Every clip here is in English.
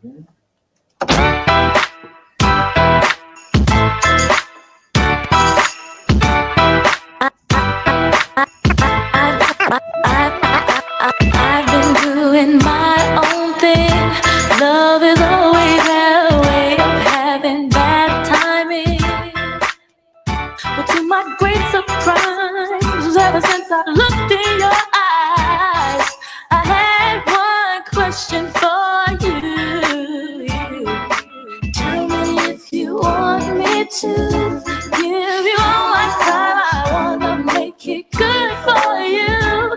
I've been doing my own thing. Love is always a way of having bad timing. But to my great surprise, ever since I looked in your eyes, I had one question for you. Tell me if you want me to give you all my time. I wanna make it good for you.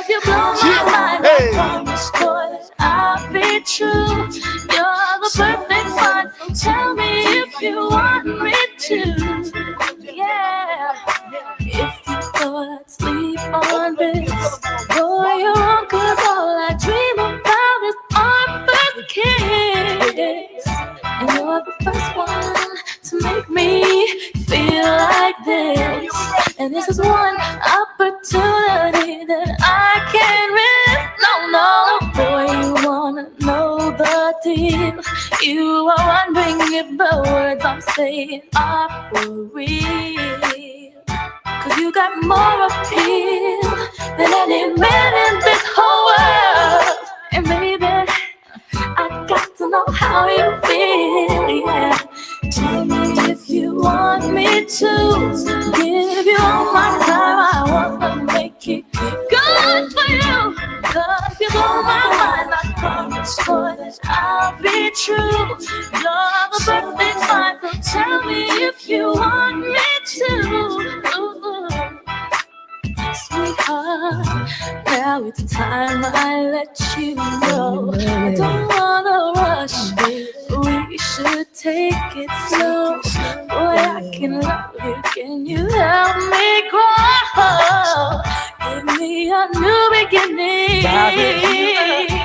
You blow my mind, I promise, boy, that I'll be true. You're the perfect one, so tell me if you want me to. Yeah, if you thought I'd sleep on this, boy, you're wrong, 'cause all I dream about is our first kiss. And you're the first one to make me feel like this. And this is one opportunity that I can't miss. No, boy, you wanna know the deal. You are wondering if the words I'm saying are for real. 'Cause you got more appeal than any man in this whole world. And baby, I got to know how you feel, yeah. Tell me if you want me to give you all my time. I wanna make it good for you. 'Cause you blow my mind, I promise, boy, that I'll be true. You're the perfect one, so tell me if you want me to. Sweetheart, now it's time I let you know. I don't wanna rush, we should take it slow. Boy, I can love you, can you help me grow? Give me a new beginning.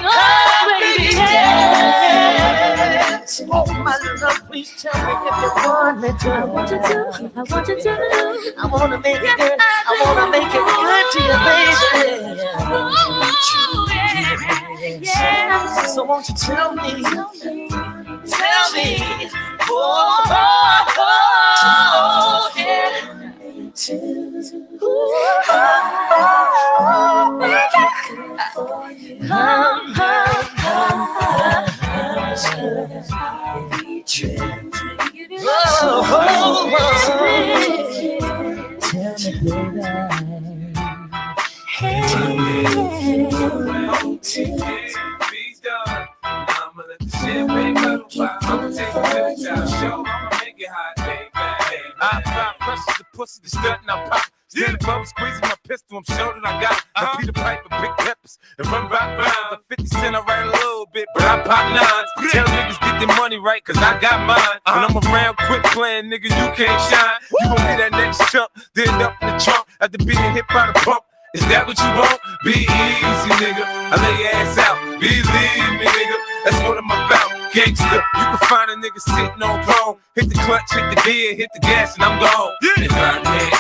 Oh, baby, yeah. Oh, my love, please tell me if you want me to. I want you to, I want you to. I wanna make it good, I wanna make it good to you, baby. Yeah. So won't you tell me, oh, yeah. I'ma let the champagne bottle pop. I'ma take it to the top show. I'ma make it hot, baby. I pop pressure the pussy, the stud, and I pop. Stand above, squeezing my pistol. I'm sure that I got it. I Peter Piper, big peppers, and run rock rounds. Like 50 Cent, I write a little bit, but I pop nines. Tell niggas get their money right, 'cause I got mine. When I'm around, quit playing, nigga, you can't shine. You gon' be that next chump, then end up in the trunk after being hit by the pump. Is that what you want? Be easy, nigga. I lay your ass out. Believe me, nigga. That's what I'm about. Gangsta. You can find a nigga sitting on throne. Hit the clutch, hit the gear, hit the gas, and I'm gone. Yeah. If I can't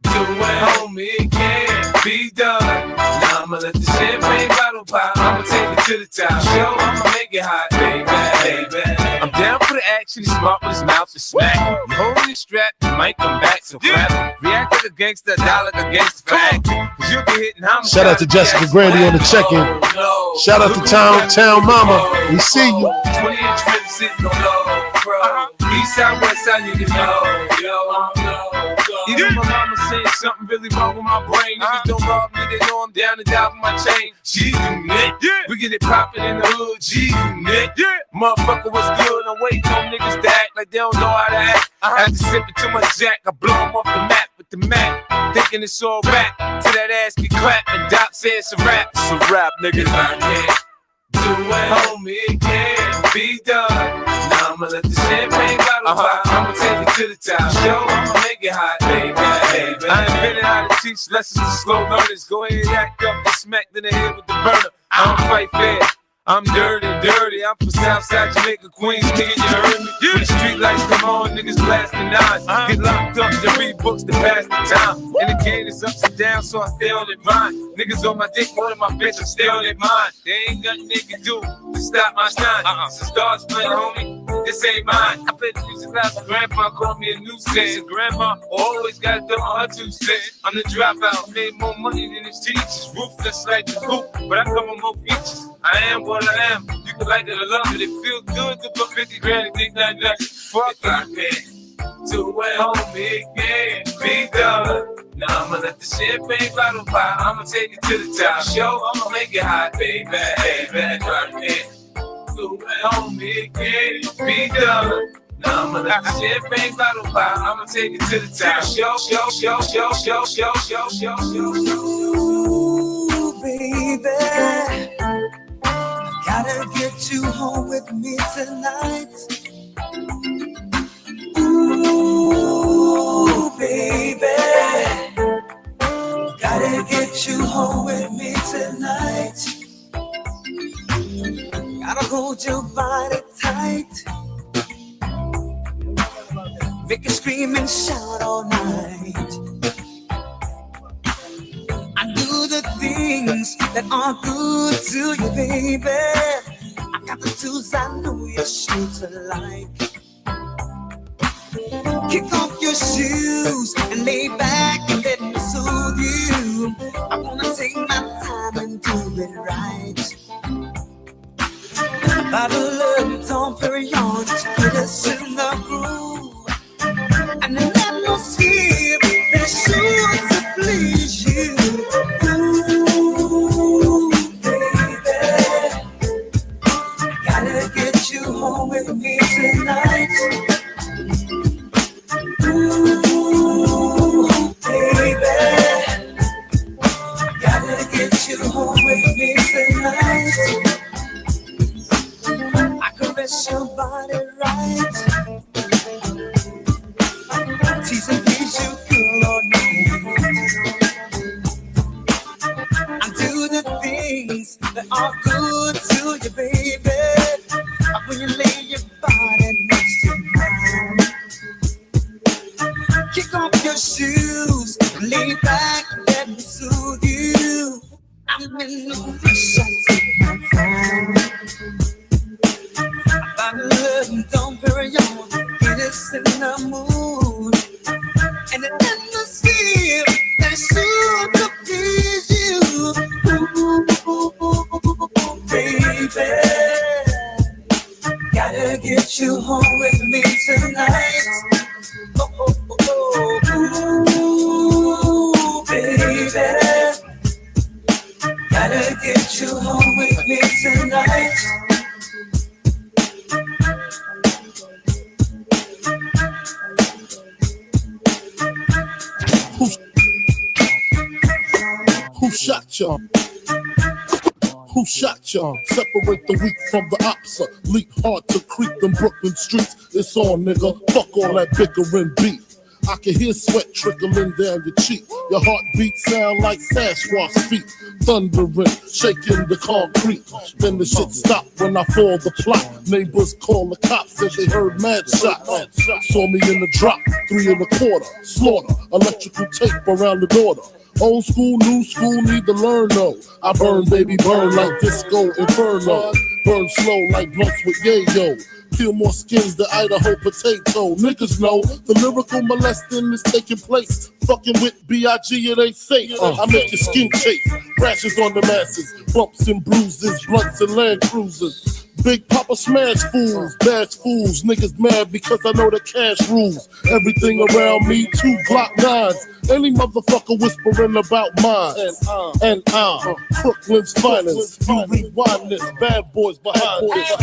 do it, homie, it can't be done. Now I'ma let the champagne bottle pop. I'ma take it to the top show. I'ma make it hot, baby. I'm down for the action. He's smart with his mouth to smack. You holding his strap, you might come back. So clap. React like a gangster, die like a gangster for acting. 'Cause you'll get hit and I'm shout out to Jessica Grady on the check-in. Shout out to Town Mama. We see you. 20-inch rims sitting on low, bro. East side, west side, niggas know. Even my mama saying something really wrong with my brain. Niggas don't rob me, they know I'm down to die for my chain. G-Unit, we get it poppin' in the hood. G-Unit, motherfucker, what's good? I'm waiting on niggas to act like they don't know how to act. I had to sip it to my jack, I blow them off the map with the Mac. Thinking it's all rap, till that ass get clapped. And Doc says it's a rap, nigga. If I can't do it, homie, it can't be done. Now I'ma let the champagne bottle pop. I'ma take it to the top show. I'ma make it hot, baby. I invented how to teach lessons to slow learners. Go ahead, act up, get smacked in the head with the burner. I don't fight fair. I'm dirty. I'm from Southside Jamaica, Queens, nigga, you heard me? When the street lights come on, niggas blasting nines. Get locked up to read books to pass the time. And the game is ups and downs, so I stay on it grind. Niggas on my dick, one of my bitch, I stay on it mind. There ain't nothing they can do. to stop my shine. So start playing, homie. This ain't mine. I play the music loud for grandpa, called me a nuisance. Grandma always got to throw her 2 cents. I'm the dropout, made more money than his teachers. Ruthless like the hoop, but I come with more features. I am what I am. You can like it or love it. It feels good to put 50 grand and think that nothing. Fuck I can. To where homie can be done. Now I'ma let the champagne bottle pop. I'ma take it to the top. Show, I'ma make it hot, baby. Baby, drop it. To where homie can be done. Now I'ma let the champagne bottle pop. I'ma take it to the top. Show. Ooh, baby, gotta get you home with me tonight. Ooh, baby, gotta get you home with me tonight. Gotta hold your body tight. Make you scream and shout all night. I do the things that are good to you, baby. I got the tools I know you're sure to like. Kick off your shoes and lay back and let me soothe you. I wanna take my time and do it right. Bottle of Dom Perignon to get us in the groove. And the atmosphere that's sure to please you. Ooh, baby, gotta get you home with me tonight. Ooh, baby, gotta get you home with me tonight. I caress your body right, tease and please you girl all night. I do the things that are good to you, baby. When you lay your body next to mine. Kick off your shoes, lay back, let me soothe you. I'm in no rush, I take my time. I love you, don't hurry on, get us in the mood. And the atmosphere that's sure to please you. Ooh, baby, gotta get you home with me tonight. Ooh, baby, gotta get you home with me tonight. Who shot ya? Who shot ya? Separate the weak from the opsa. Leap hard to creep them Brooklyn streets. It's on, nigga. Fuck all that bickering beef. I can hear sweat trickling down your cheek. Your heartbeat sound like Sasquatch feet. Thundering, shaking the concrete. Then the shit stopped when I fall the plot. Neighbors call the cops, said they heard mad shots. Saw me in the drop, 3 1/4. Slaughter, electrical tape around the daughter. Old school, new school, need to learn though. I burn, baby, burn like disco inferno. Burn slow like blunts with yayo. Peel more skins than Idaho potato. Niggas know the lyrical molesting is taking place. Fucking with B.I.G. it ain't safe. I make your skin chafe. Rashes on the masses. Bumps and bruises. Blunts and Land Cruisers. Big Papa smash fools, bash fools. Niggas mad because I know the cash rules. Everything around me, 2 Glock 9s. Any motherfucker whispering about mine. And I'm Brooklyn's finest. You rewind this, bad boys behind this.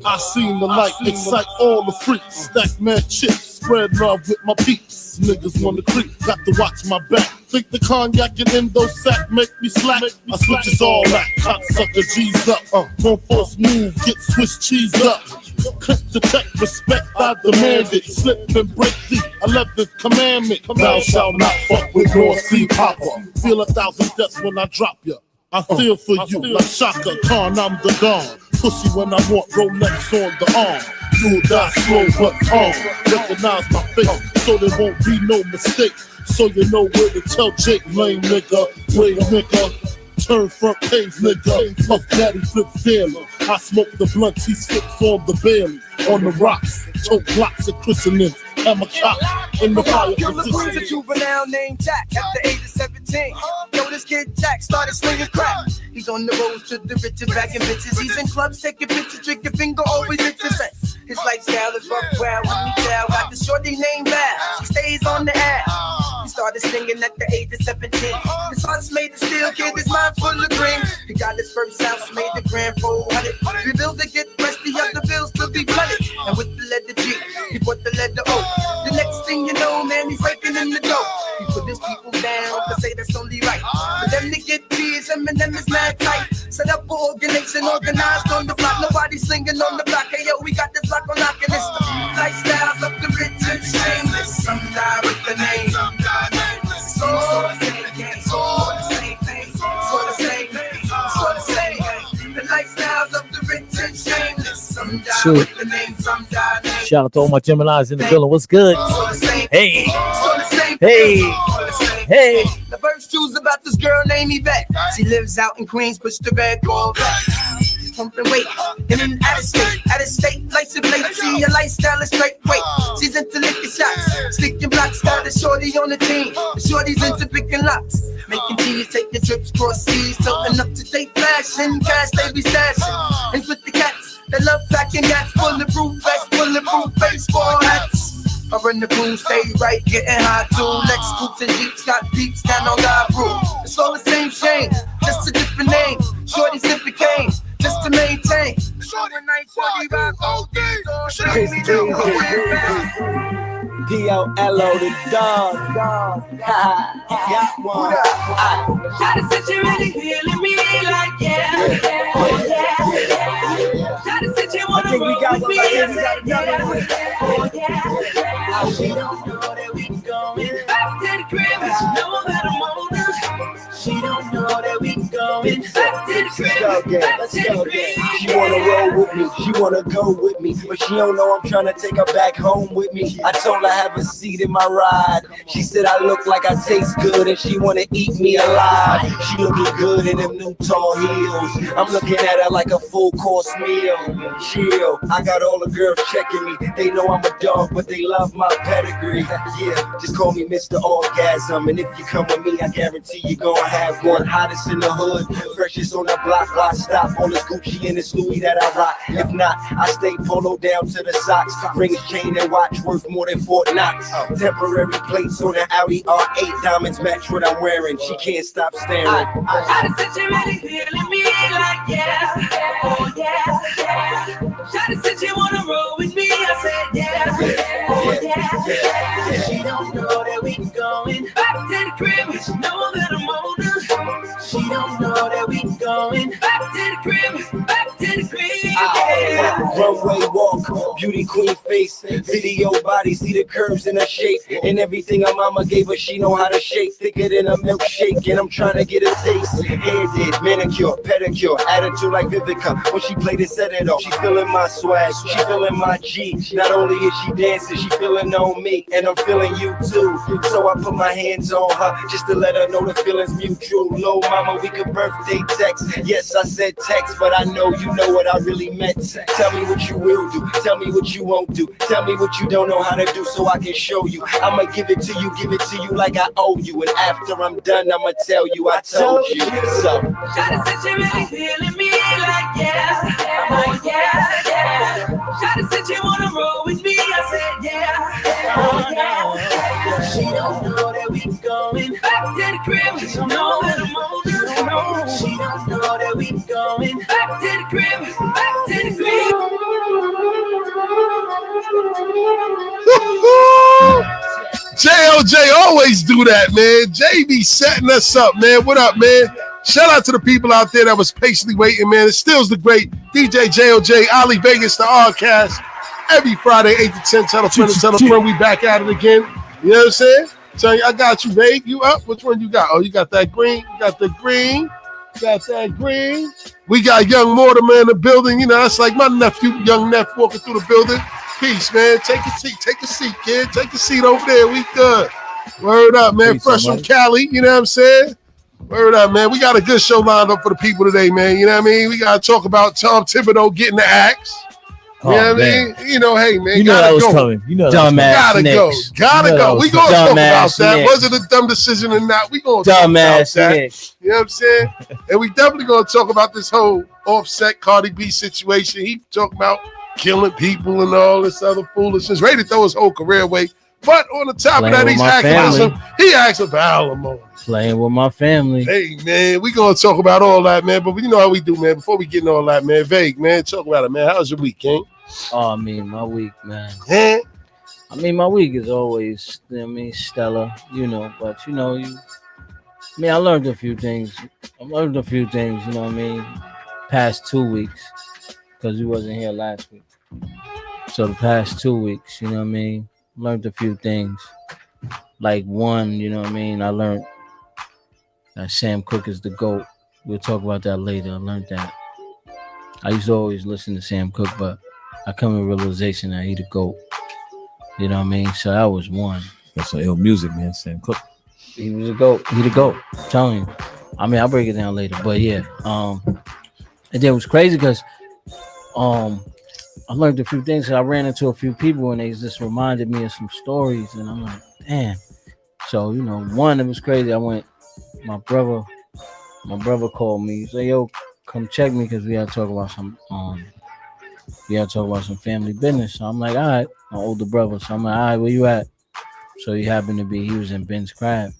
I seen the light excite all the freaks. Stack mad chips, spread love with my peeps. Niggas wanna creep, got to watch my back. Think the cognac and endo sack make me slack. I switch is all that. Cocksucker G's up. Gon' force move, get Swiss cheese up. Click the tech, respect I demand it. Slip and break the 11th commandment. Thou shalt not fuck with Lord C. Papa. Feel 1,000 deaths when I drop ya. I feel for you like Shaka Khan, I'm the Don. Pussy when I want Rolex on the arm. You'll die slow but calm. Recognize my face so there won't be no mistake. So you know where to tell Jake, lame nigga, brave nigga. Turn front page nigga, Puff Daddy flips daily. I smoke the blunts, he slips on the Bailey. On the rocks, tote blocks of christenings. I'm a cop in the fire Queen's a juvenile named Jack at the age of 17. Yo, this kid Jack started slinging crack. He's on the road to the riches, bagging bitches. He's in clubs, taking pictures, drinking finger, always interesting. His lifestyle is rough ground with me down. Got the shorty named Bad. She stays on the air. He started singing at the age of 17. His heart's made of steel, kid, his mind full of dreams. He got his first house, made the grand 400. Rebuilt to get rest, the other bills to be flooded. And with the letter G, he put the letter O. The next thing you know, man, he's breaking in the dough. He put his people down to say that's only right. For them to get peas, Eminem is mad tight. Set up an organization, organized on the block. Nobody slinging on the block. Hey, yo, we got this lock on lock, and it's the lifestyles of the rich and shameless. Some die with the name, some die nameless. So the same thing, so the same thing, so the same thing, so the same thing. The lifestyles of the rich and shameless. Some die with the name, some die nameless. Shout out to all my Geminis in the building. What's good? Hey, hey, hey. The first news about this girl named Yvette. She lives out in Queens, push the red ball back. She's pumping weight in an out of state, lights and plate. See her lifestyle is straight weight. She's into licking shots, sticking blocks. Got a shorty on the team. The shorty's into picking locks, making G's, taking trips cross seas, toting up to date fashion. Cash they be stashing, and with the cats that love packing gats, bulletproof vests, bulletproof baseball hats. I run the crew, stay right, getting high too. Lex scoops and jeeps, got peeps, stand on God rule. It's all the same shame, just a different name. Shorty sipping cane, just to maintain. Shorty night, shorty rock, OD. P-O-L-O, the dog. Got one. Try to sit you really feeling me like yeah. Try to sit you wanna roll with me and say yeah. She don't know that we going back to the crib, but she know that I'm on her. She don't know that we going back to the crib, back to the crib. She wanna roll with me, she wanna go with me, but she don't know I'm trying to take her back home with me. I told her have a seat in my ride. She said I look like I taste good and she wanna eat me alive. She looking good in them new tall heels. I'm looking at her like a full course meal. Chill, I got all the girls checking me. They know I'm a dog, but they love my pedigree. Yeah, just call me Mr. Orgasm. And if you come with me, I guarantee you gonna have one. Hottest in the hood, freshest on the block. Why stop on this Gucci and this Louis that I rock? If not, I stay polo down to the socks. Rings, chain, and watch worth more than Fort Knox. Temporary plates on the Audi R8. Diamonds match what I'm wearing. She can't stop staring. Try to sit you really feeling me like yeah. Oh yeah. Try to sit you wanna roll with me. I said yeah. Oh yeah. She don't know that we going back to the crib, but she know that I'm on her. She don't know that we going back to the crib, back to the crib. Runway walk, beauty queen face, video body, see the curves in her shape, and everything her mama gave her, she know how to shake, thicker than a milkshake, and I'm trying to get a taste. Hair did, manicure, pedicure, attitude like Vivica. When she played it, set it off. She feeling my swag, she feeling my G. Not only is she dancing, she feeling on me, and I'm feeling you too. So I put my hands on her just to let her know the feeling's mutual. Low mama, we could birthday text. Yes, I said text, but I know you know what I really meant. Tell me what you will do, tell me what you won't do, tell me what you don't know how to do so I can show you. I'ma give it to you like I owe you, and after I'm done, I'ma tell you I told you. So try to sit you really feeling me like yeah. Oh yeah, yeah. Try to sit you wanna roll with me. I said yeah. Oh yeah. She don't know that we going back to the crib. She don't know that I'm on her. She don't know that we going going back to the crib, back to the crib. JLJ always do that, man. Jay be setting us up, man. What up, man? Shout out to the people out there that was patiently waiting, man. It still's the great DJ JLJ, Ali Vegas, the Rcast. Every Friday, 8 to 10, tell a friend, we back at it again. You know what I'm saying? So I got you, babe. You up? Which one you got? Oh, you got that green. You got the green. You got that green. We got Young Mortimer in the building. You know, that's like my nephew, young nephew walking through the building. Peace, man. Take a seat. Take a seat, kid. Take a seat over there. We good. Word up, man. Peace, Fresh from Cali. You know what I'm saying? Word up, man. We got a good show lined up for the people today, man. You know what I mean? We got to talk about Tom Thibodeau getting the axe. You know what I mean? You know, hey, man. You know that was go. coming. You know Dumbass Gotta Knicks. go. Gotta go. We gonna talk about that. Knicks. Was it a dumb decision or not? We gonna talk about Dumbass that. Knicks. You know what I'm saying? And we definitely gonna talk about this whole Offset Cardi B situation. He talking about killing people and all this other foolishness. Ready to throw his whole career away. But on the top Playing of that, with he's my acting family. he asks for alimony. Playing with my family. Hey, man, we gonna talk about all that, man. But you know how we do, man. Before we get into all that, man, Vague, man, talk about it, man. How's your week, King? Oh, I mean, my week, man. Eh? I mean, my week is always, I mean, stellar, you know. But, you know, I learned a few things. You know what I mean? Past 2 weeks, because we wasn't here last week. So the past 2 weeks, you know what I mean? Learned a few things. Like one, you know what I mean? I learned that Sam Cooke is the GOAT. We'll talk about that later. I learned that. I used to always listen to Sam Cooke, but I come to realization that he the GOAT. You know what I mean? So that was one. That's some ill music, man. Sam Cooke. He was a GOAT. He the GOAT. I'm telling you. I mean, I'll break it down later. But yeah. And then it was crazy because I learned a few things. I ran into a few people and they just reminded me of some stories. And I'm like, damn. So, you know, one, it was crazy. My brother called me. He said, yo, come check me because we had to talk about some family business. So I'm like, all right, my older brother. So I'm like, all right, where you at? So he was in Ben's Crab.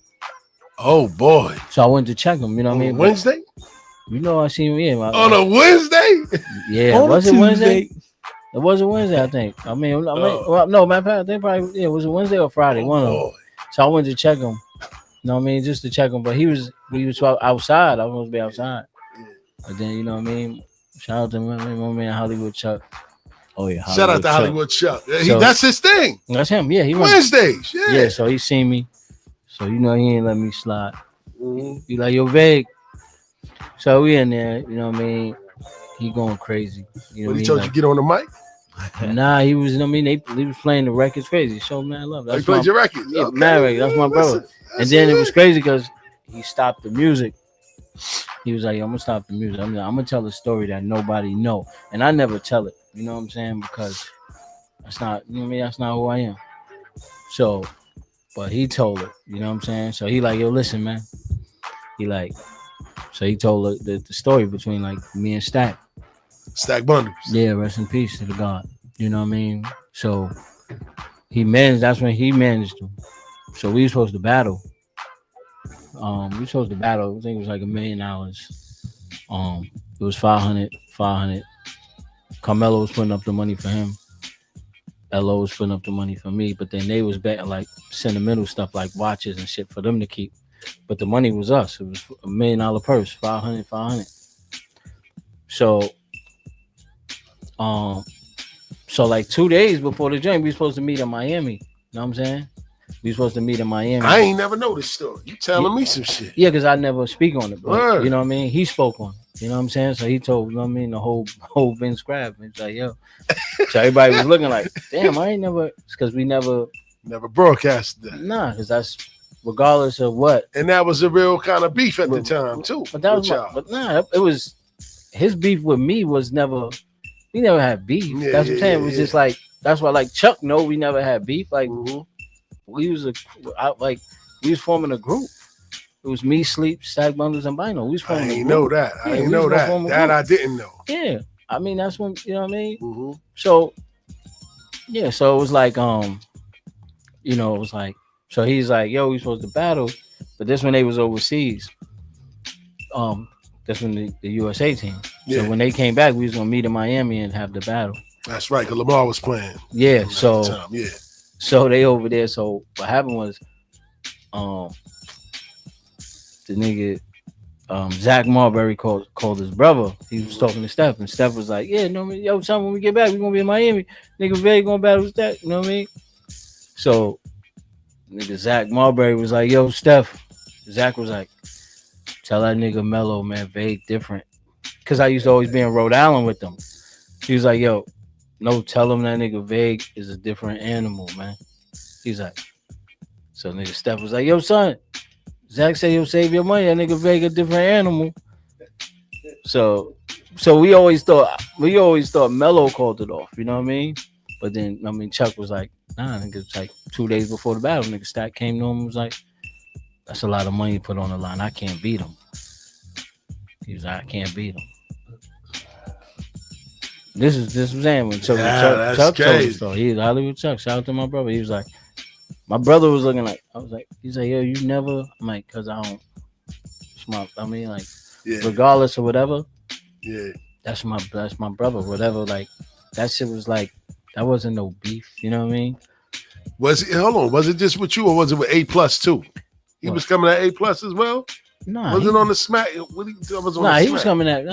Oh, boy. So I went to check him, you know what I mean? Wednesday? You know, I seen him, yeah. On a Wednesday? Yeah, On was it Tuesday. Wednesday? It wasn't Wednesday, I think. I mean, well, no, matter of fact, I think probably, yeah, was it Wednesday or Friday? One of them. So I went to check him. You know what I mean? Just to check him. But we was outside. I was supposed to be outside. But then, you know what I mean? Shout out to my man Hollywood Chuck. Oh, yeah. Shout out to Hollywood Chuck. So- That's his thing. That's him. Yeah, he went. Wednesdays. Yeah. Yeah, so he seen me. So, you know, he ain't let me slide. Mhm. He like, yo, Vague. So we in there, you know what I mean? He going crazy. You know When he what told I you mean? to get on the mic? Nah, he was, you know what I mean? He was playing the records crazy. Show mad love. He played your records? Yeah, Okay. mad record. That's my brother. Listen, And then it was crazy because he stopped the music. He was like, yo, I'm gonna stop the music. I'm gonna tell a story that nobody know. And I never tell it. You know what I'm saying? Because that's not, you know what I mean? That's not who I am. So, but he told it. You know what I'm saying? So he like, yo, listen, man. So he told the story between like me and Stack. Stack Bundles. Yeah, rest in peace to the God. You know what I mean? So that's when he managed him. So we were supposed to battle. I think it was like $1 million. It was 500. Carmelo was putting up the money for him. LO was putting up the money for me, but then they was betting like sentimental stuff like watches and shit for them to keep. But the money was us. It was $1 million purse, 500. So like 2 days before the joint, we were supposed to meet in Miami. You know what I'm saying? We were supposed to meet in Miami. I ain't never know this story. You telling me some shit. Yeah, because I never speak on it. But, Word. you know what I mean? He spoke on it. You know what I'm saying? So he told, you know what I mean, the whole Vince Crab. It's like, yo. So everybody was looking like, damn, I ain't never, because we never broadcast that. Nah, because that's regardless of what. And that was a real kind of beef at the time, too. But that was it was his beef with me was never, we never had beef. Yeah, That's what I'm saying. It was just like, that's why like Chuck know we never had beef. Like we was forming a group. It was me, Sleep, Stack Bundles, and Bino. We was forming a group. I didn't know that. That I didn't know. Yeah. I mean, that's when, you know what I mean? So, yeah, so it was like, you know, it was like, so he's like, yo, we supposed to battle, but this when they was overseas. The That's when the USA team. Yeah. So when they came back, we was gonna meet in Miami and have the battle. That's right, because Lamar was playing. Yeah, at the so time. Yeah. so they over there. So what happened was, the nigga, Zach Marbury called his brother. He was talking to Steph, and Steph was like, "Yeah, no, yo, son, when we get back, we gonna be in Miami. Nigga, Vay gonna battle with that. You know what I mean?" So, nigga, Zach Marbury was like, "Yo, Steph." Zach was like, "Tell that nigga Mello, man, Vay different." Cause I used to always be in Rhode Island with them. He was like, "Yo, no, tell him that nigga Vay is a different animal, man." He's like, so nigga Steph was like, "Yo, son, Zach said you'll save your money. That nigga Vay a different animal." So we always thought Mello called it off, you know what I mean? But then Chuck was like, "Nah, nigga, it's like 2 days before the battle, nigga Stack came to him and was like, that's a lot of money put on the line. I can't beat him." He was like, "I can't beat him." This was saying when Chuck told the story. He was Hollywood Chuck. Shout out to my brother. He was like, my brother was looking like, I was like, he's like, "Yo, you never," I'm like, "Cause I don't, regardless of whatever, Yeah. that's my brother, whatever." Like that shit was like, that wasn't no beef, you know what I mean? Was it just with you or was it with A+ too? He was coming at A+ as well? Nah, was it on the smack? He was coming at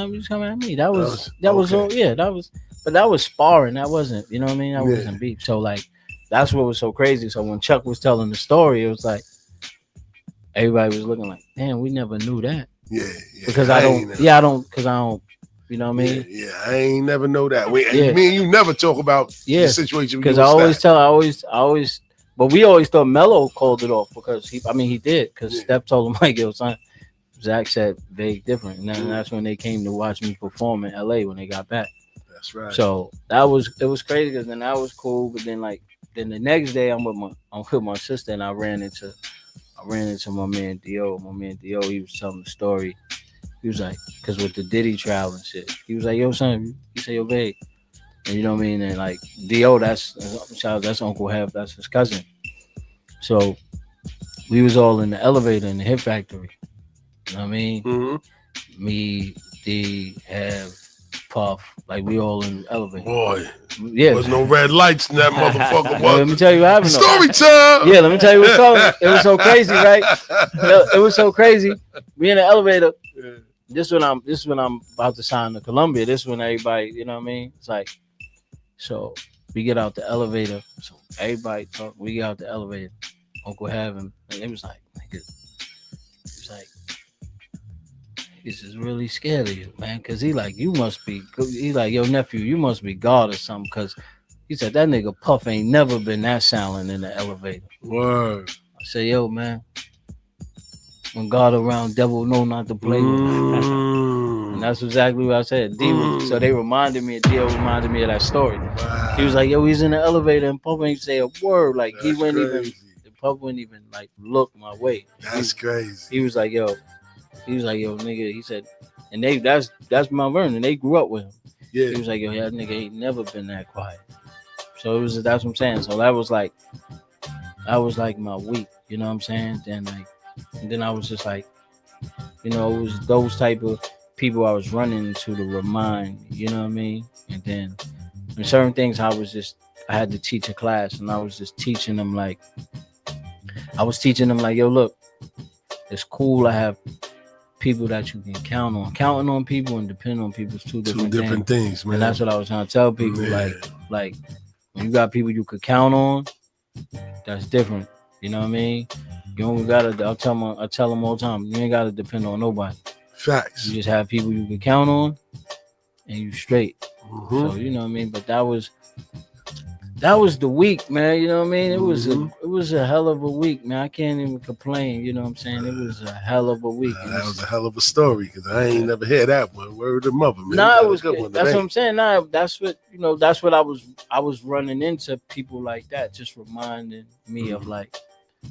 me. That was all, yeah, but that was sparring. That wasn't, you know what I mean? That wasn't beef. So like, that's what was so crazy. So when Chuck was telling the story, it was like everybody was looking like, damn, we never knew that. Yeah. Because I don't, you know what I mean? Yeah, I ain't never know that. Me and you never talk about the situation. Because I always, but we always thought Mello called it off because he did. Because Steph told him like, "Yo, son," Zach said Vay different, and then that's when they came to watch me perform in LA when they got back. That's right. So it was crazy because then that was cool, but then the next day I'm with my sister and I ran into my man Dio. My man Dio, he was telling the story. He was like, because with the Diddy trial and shit, he was like, "Yo, son," he said, "Yo, Vay," and you know what I mean. And like Dio, that's Uncle Hev, that's his cousin. So we was all in the elevator in the Hip Factory. You know what I mean? Mm-hmm. Me, D, Hev, Puff, like we all in the elevator. Boy, yeah, there was no red lights in that motherfucker. Let me tell you what happened. Story time. Yeah, let me tell you what's going on. It was so crazy, right? It was so crazy. We in the elevator. Yeah. This when I'm about to sign to Columbia. This when everybody, you know what I mean? It's like, so we get out the elevator. So everybody talk. We get out the elevator. Uncle Heaven, and it was like, this is really scared of you, man. Cause he like, you must be. He like, "Yo, nephew, you must be God or something." Cause he said that nigga Puff ain't never been that silent in the elevator. Word. I say, "Yo, man, when God around, devil know not to play with." And that's exactly what I said. So they reminded me, Dio reminded me of that story. Wow. He was like, "Yo, he's in the elevator and Puff ain't say a word." Like that's he wouldn't crazy. Puff wouldn't even like look my way. That's crazy. He was like, "Yo," nigga. He said, and that's Mount Vernon. They grew up with him. Yeah. He was like, "Yo, that nigga ain't never been that quiet." So that's what I'm saying. So that was like my week. You know what I'm saying? Then I was just like, you know, it was those type of people I was running into to remind. You know what I mean? And then in certain things, I had to teach a class, and I was just teaching them like, "Yo, look, it's cool. I have people that you can count on. Counting on people and depending on people is two different things, man." And that's what I was trying to tell people. Man. Like when you got people you could count on, that's different. You know what I mean? You don't gotta. I tell them all the time. You ain't gotta depend on nobody. Facts. You just have people you can count on, and you straight. Mm-hmm. So you know what I mean. But that was the week, man. You know what I mean? It was a hell of a week, man. I can't even complain. You know what I'm saying? It was a hell of a week. That was a hell of a story because I ain't never heard that one. Word of mother, man. Nah, it was good. That's what I'm saying. Nah, that's what I was running into people like that, just reminding me of like,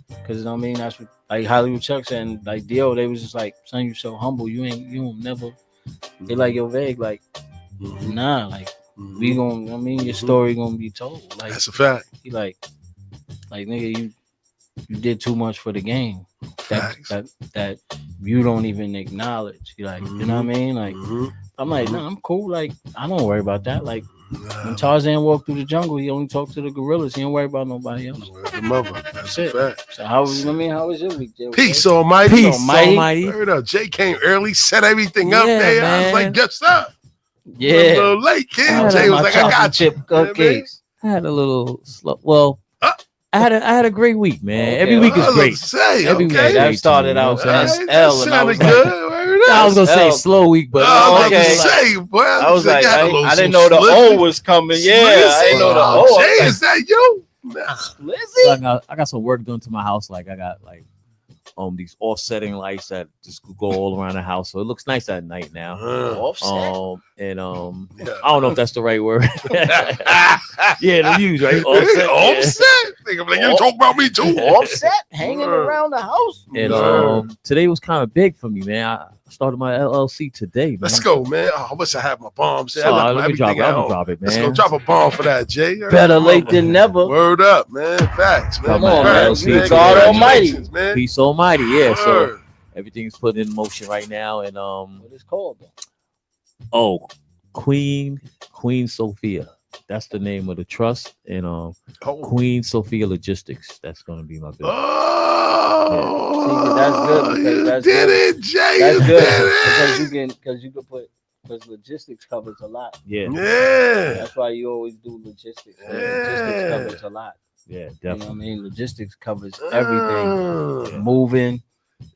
because I mean that's what like Hollywood Chuck said, and like Dio, they was just like, "Son, you so humble. You don't never." They like, "Yo, Vag, like, nah, like." We your story gonna be told. Like that's a fact. He like nigga, you did too much for the game. That you don't even acknowledge. You like, you know what I mean? Like, I'm like, no, I'm cool. Like, I don't worry about that. Like, when Tarzan walked through the jungle, he only talked to the gorillas. He don't worry about nobody else. The mother. That's a fact. So how was your week, Jay? Peace, Almighty. Peace, Almighty. Heard up. Jay came early, set everything up there. I was like, yes, sir. Yeah. A little late, kid. Jay was like, I got you. Cupcakes. I had a little slow. Well, I had a great week, man. Okay. Every week is great. Every week is That started out as L. And I was like, I was gonna say slow week, but I was like, I didn't know the O was coming. Yeah, I didn't know the O. Jay, is that you? So I got some work done to my house. Like I got these offsetting lights that just go all around the house, so it looks nice at night now. Offset. I don't know if that's the right word. Yeah, the views, right? Offset. I'm like, you talk about me too. Offset hanging around the house. And today was kind of big for me, man. I started my LLC today, man. Let's go, man. I wish I had my bombs. So, let me drop it, man. Let's go drop a bomb for that, Jay. Better late than never. Word up, man. Facts, man. Come on, man. God Almighty. Man. Peace Almighty, yeah. So everything's put in motion right now, and what is called? Queen Sophia. That's the name of the trust, and Queen Sophia Logistics. That's gonna be my business. Oh, that's good because that's did good. It, Jay? That's good because you can put logistics covers a lot. Yeah. That's why you always do logistics. Logistics covers a lot. Yeah, definitely. You know what I mean? Logistics covers everything. Moving.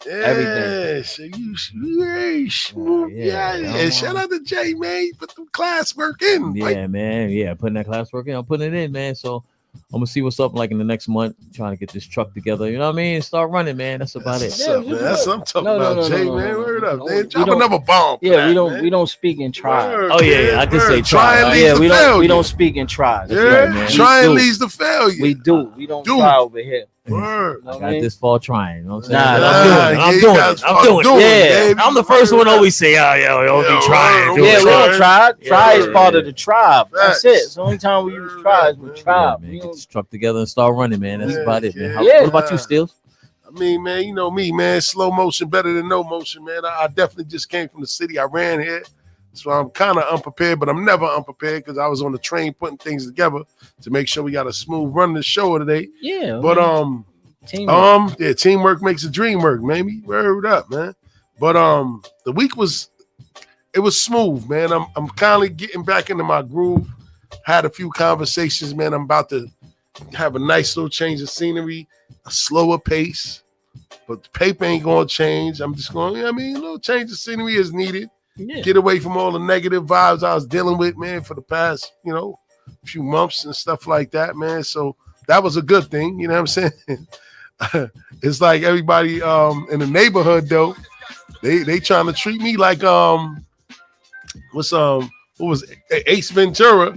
Everything. So you smooth. Yeah. Shout out to Jay, man. He put the classwork in. Yeah, man. Yeah, putting that classwork in. I'm putting it in, man. So I'm gonna see what's up like in the next month, trying to get this truck together. You know what I mean? Start running, man. That's about it. That's what I'm talking about, Jay, man. Word up, man. Drop another bomb. Yeah, we don't speak in tries. Oh yeah, I just say try. Yeah, we don't speak in tries. Yeah, trying leads to failure. We do. We don't try over here. Word. I got this fall trying. You know what I'm saying? I'm doing it. Yeah, I'm the first one to always say, "Yo, be trying." Yeah, we don't try. Try is part of the tribe. That's it. It's the only time we use try is with tribe. Man, get this truck together and start running, man. That's about it, man. Yeah. What about you, Steels? I mean, man, you know me, man. Slow motion better than no motion, man. I definitely just came from the city. I ran here. So I'm kind of unprepared, but I'm never unprepared because I was on the train putting things together to make sure we got a smooth run the show today. Yeah. But teamwork. Teamwork makes a dream work, maybe. Word up, man. But the week was smooth, man. I'm kind of getting back into my groove. Had a few conversations, man. I'm about to have a nice little change of scenery, a slower pace, but the paper ain't gonna change. I'm just going, a little change of scenery is needed. Yeah. Get away from all the negative vibes I was dealing with, man, for the past, few months and stuff like that, man. So that was a good thing, you know what I'm saying? It's like everybody in the neighborhood though, they trying to treat me like what was it? Ace Ventura.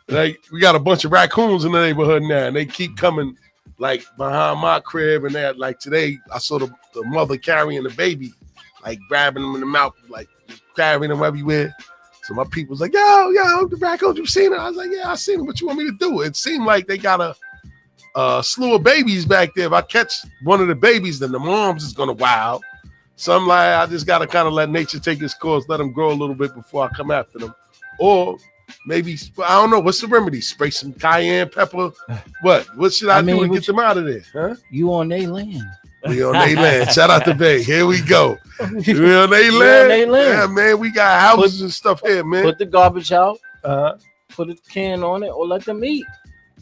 Like we got a bunch of raccoons in the neighborhood now, and they keep coming like behind my crib, and that like today I saw the mother carrying the baby, like grabbing them in the mouth, like carrying them everywhere. So my people was like, yo, the raccoons, you seen it? I was like, yeah, I seen it. What you want me to do? It seemed like they got a slew of babies back there. If I catch one of the babies, then the moms is gonna wild. So I'm like, I just gotta kind of let nature take its course, let them grow a little bit before I come after them. Or maybe, I don't know, what's the remedy? Spray some cayenne pepper? What should I do to get them out of there? Huh? You on their land. We on their land. Shout out to Bay. Here we go. We on their land. Yeah, man, we got houses and stuff here, man. Put the garbage out. Put a can on it, or let them eat.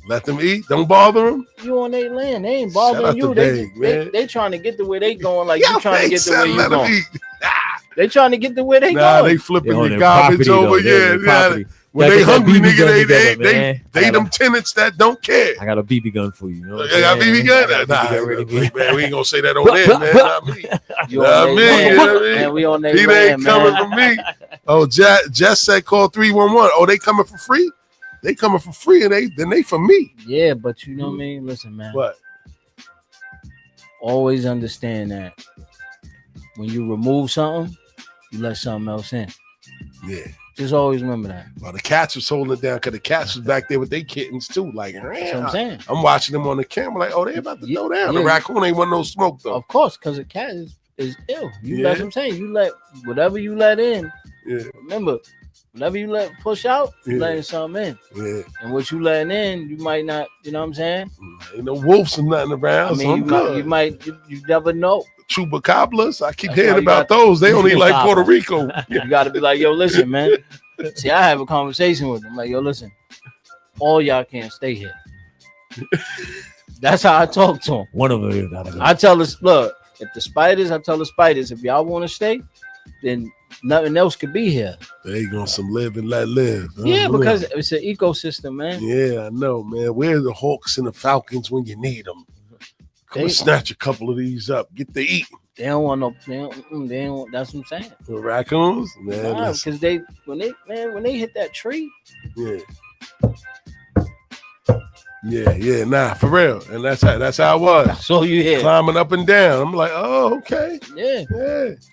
Let them eat. Don't bother them. You on their land. They ain't bothering you. They trying to get to where they going like you trying to get to where you going. They trying to get to where they going. They flipping the garbage over. Yeah. When they hungry, nigga, they them tenants that don't care. I got a BB gun for you. I got a BB gun? Man, we ain't gonna say that on there, man. Not me. Not me. Man, we on their land, man. He ain't coming from me. Oh, Jess said call 311. Oh, they coming for free? They coming for free, and they for me. Yeah, but you know what I mean? Listen, man. What? Always understand that when you remove something, you let something else in. Yeah. Just always remember that. Well, the cats was holding it down because the cats was back there with their kittens too. Like, That's what I'm saying. I'm watching them on the camera, like, oh, they about to throw down. The raccoon ain't want no smoke though. Of course, because the cat is ill. That's what I'm saying. You let whatever you let in. Yeah. Remember, whatever you let push out, you letting something in. Yeah. And what you letting in, you might not. You know what I'm saying? Ain't no wolves or nothing around. I mean, you never know. Chupacabras, I keep hearing about those. They only like Puerto Rico. You got to be like, yo, listen, man. See, I have a conversation with them. Like, yo, listen, all y'all can't stay here. That's how I talk to them. One of them you gotta go. I tell us, look, I tell the spiders, if y'all want to stay, then nothing else could be here. They gonna some live and let live. Yeah, because it's an ecosystem, man. Yeah, I know, man. Where are the Hawks and the Falcons when you need them? Come and snatch a couple of these up. Get to eat. They don't want no. They don't. That's what I'm saying. The raccoons, man. Because when they hit that tree. Yeah. Yeah, nah, for real. And that's how it was. So you hear climbing up and down. I'm like, oh, okay. Yeah.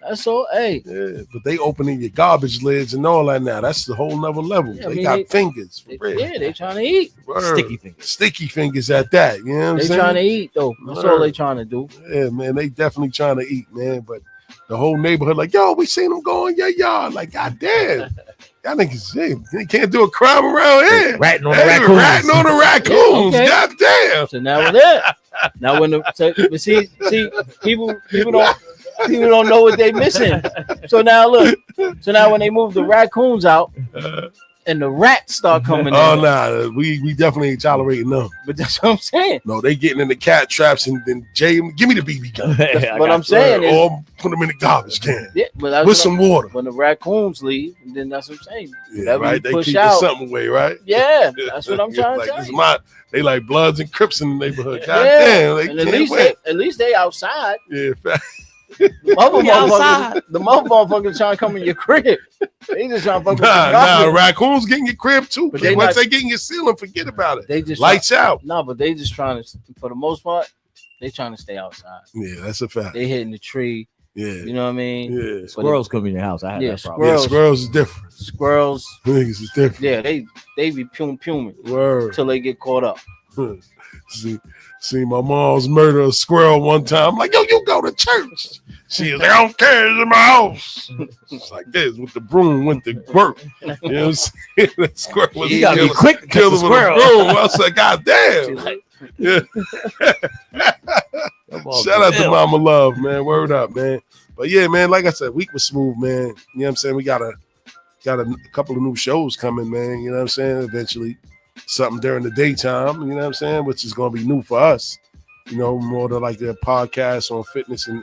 That's all. Hey. Yeah, but they opening your garbage lids and all that now. That's the whole nother level. Yeah, they got fingers. For real. Yeah, they trying to eat. Word. Sticky fingers at that. You know what I'm saying? They trying to eat though. That's all they trying to do. Yeah, man. They definitely trying to eat, man. But the whole neighborhood, like, yo, we seen them go in your yard. Like, goddamn. Y'all niggas, they can't do a crime around here. Ratting on the raccoons. Ratting on the raccoons. Okay. Goddamn. So now we're there. Now when but see, people don't know what they missing. So now look. So now when they move the raccoons out and the rats start coming in. Oh nah, we definitely ain't tolerating them. But that's what I'm saying. No, they getting in the cat traps and then Jay, give me the BB gun. That's what I'm saying. Or put them in the garbage can. Yeah, but with some water. When the raccoons leave, then that's what I'm saying. Yeah, right. They push keep out something away, right? Yeah, that's what I'm trying to tell you. They like Bloods and Crips in the neighborhood. Yeah. God damn, they and can't at least they outside. Yeah, The motherfuckers trying to come in your crib. They just trying to fuck Nah, raccoons getting your crib too. But Once they get in your ceiling, forget about it. They just lights out. No, but they just trying to, for the most part, they trying to stay outside. Yeah, that's a fact. They hitting the tree. Yeah, you know what I mean. Yeah, squirrels come in your house. I had that problem. Yeah, squirrels is different. Squirrels, niggas is different. Yeah, they be puming. Word. Till they get caught up. See my mom's murder a squirrel one time. I'm like, yo, you go to church. She was like, I don't care, it's in my house. It's like this with the broom, went to work. You know what I'm saying? That squirrel was you gotta be quick to kill catch him the squirrel. with a broom. I was like, God damn. Yeah. Shout out to Mama Love, man. Word up, man. But yeah, man, like I said, week was smooth, man. You know what I'm saying? We got a couple of new shows coming, man. You know what I'm saying? Eventually. Something during the daytime, you know what I'm saying, which is going to be new for us, you know, more than like their podcast on fitness and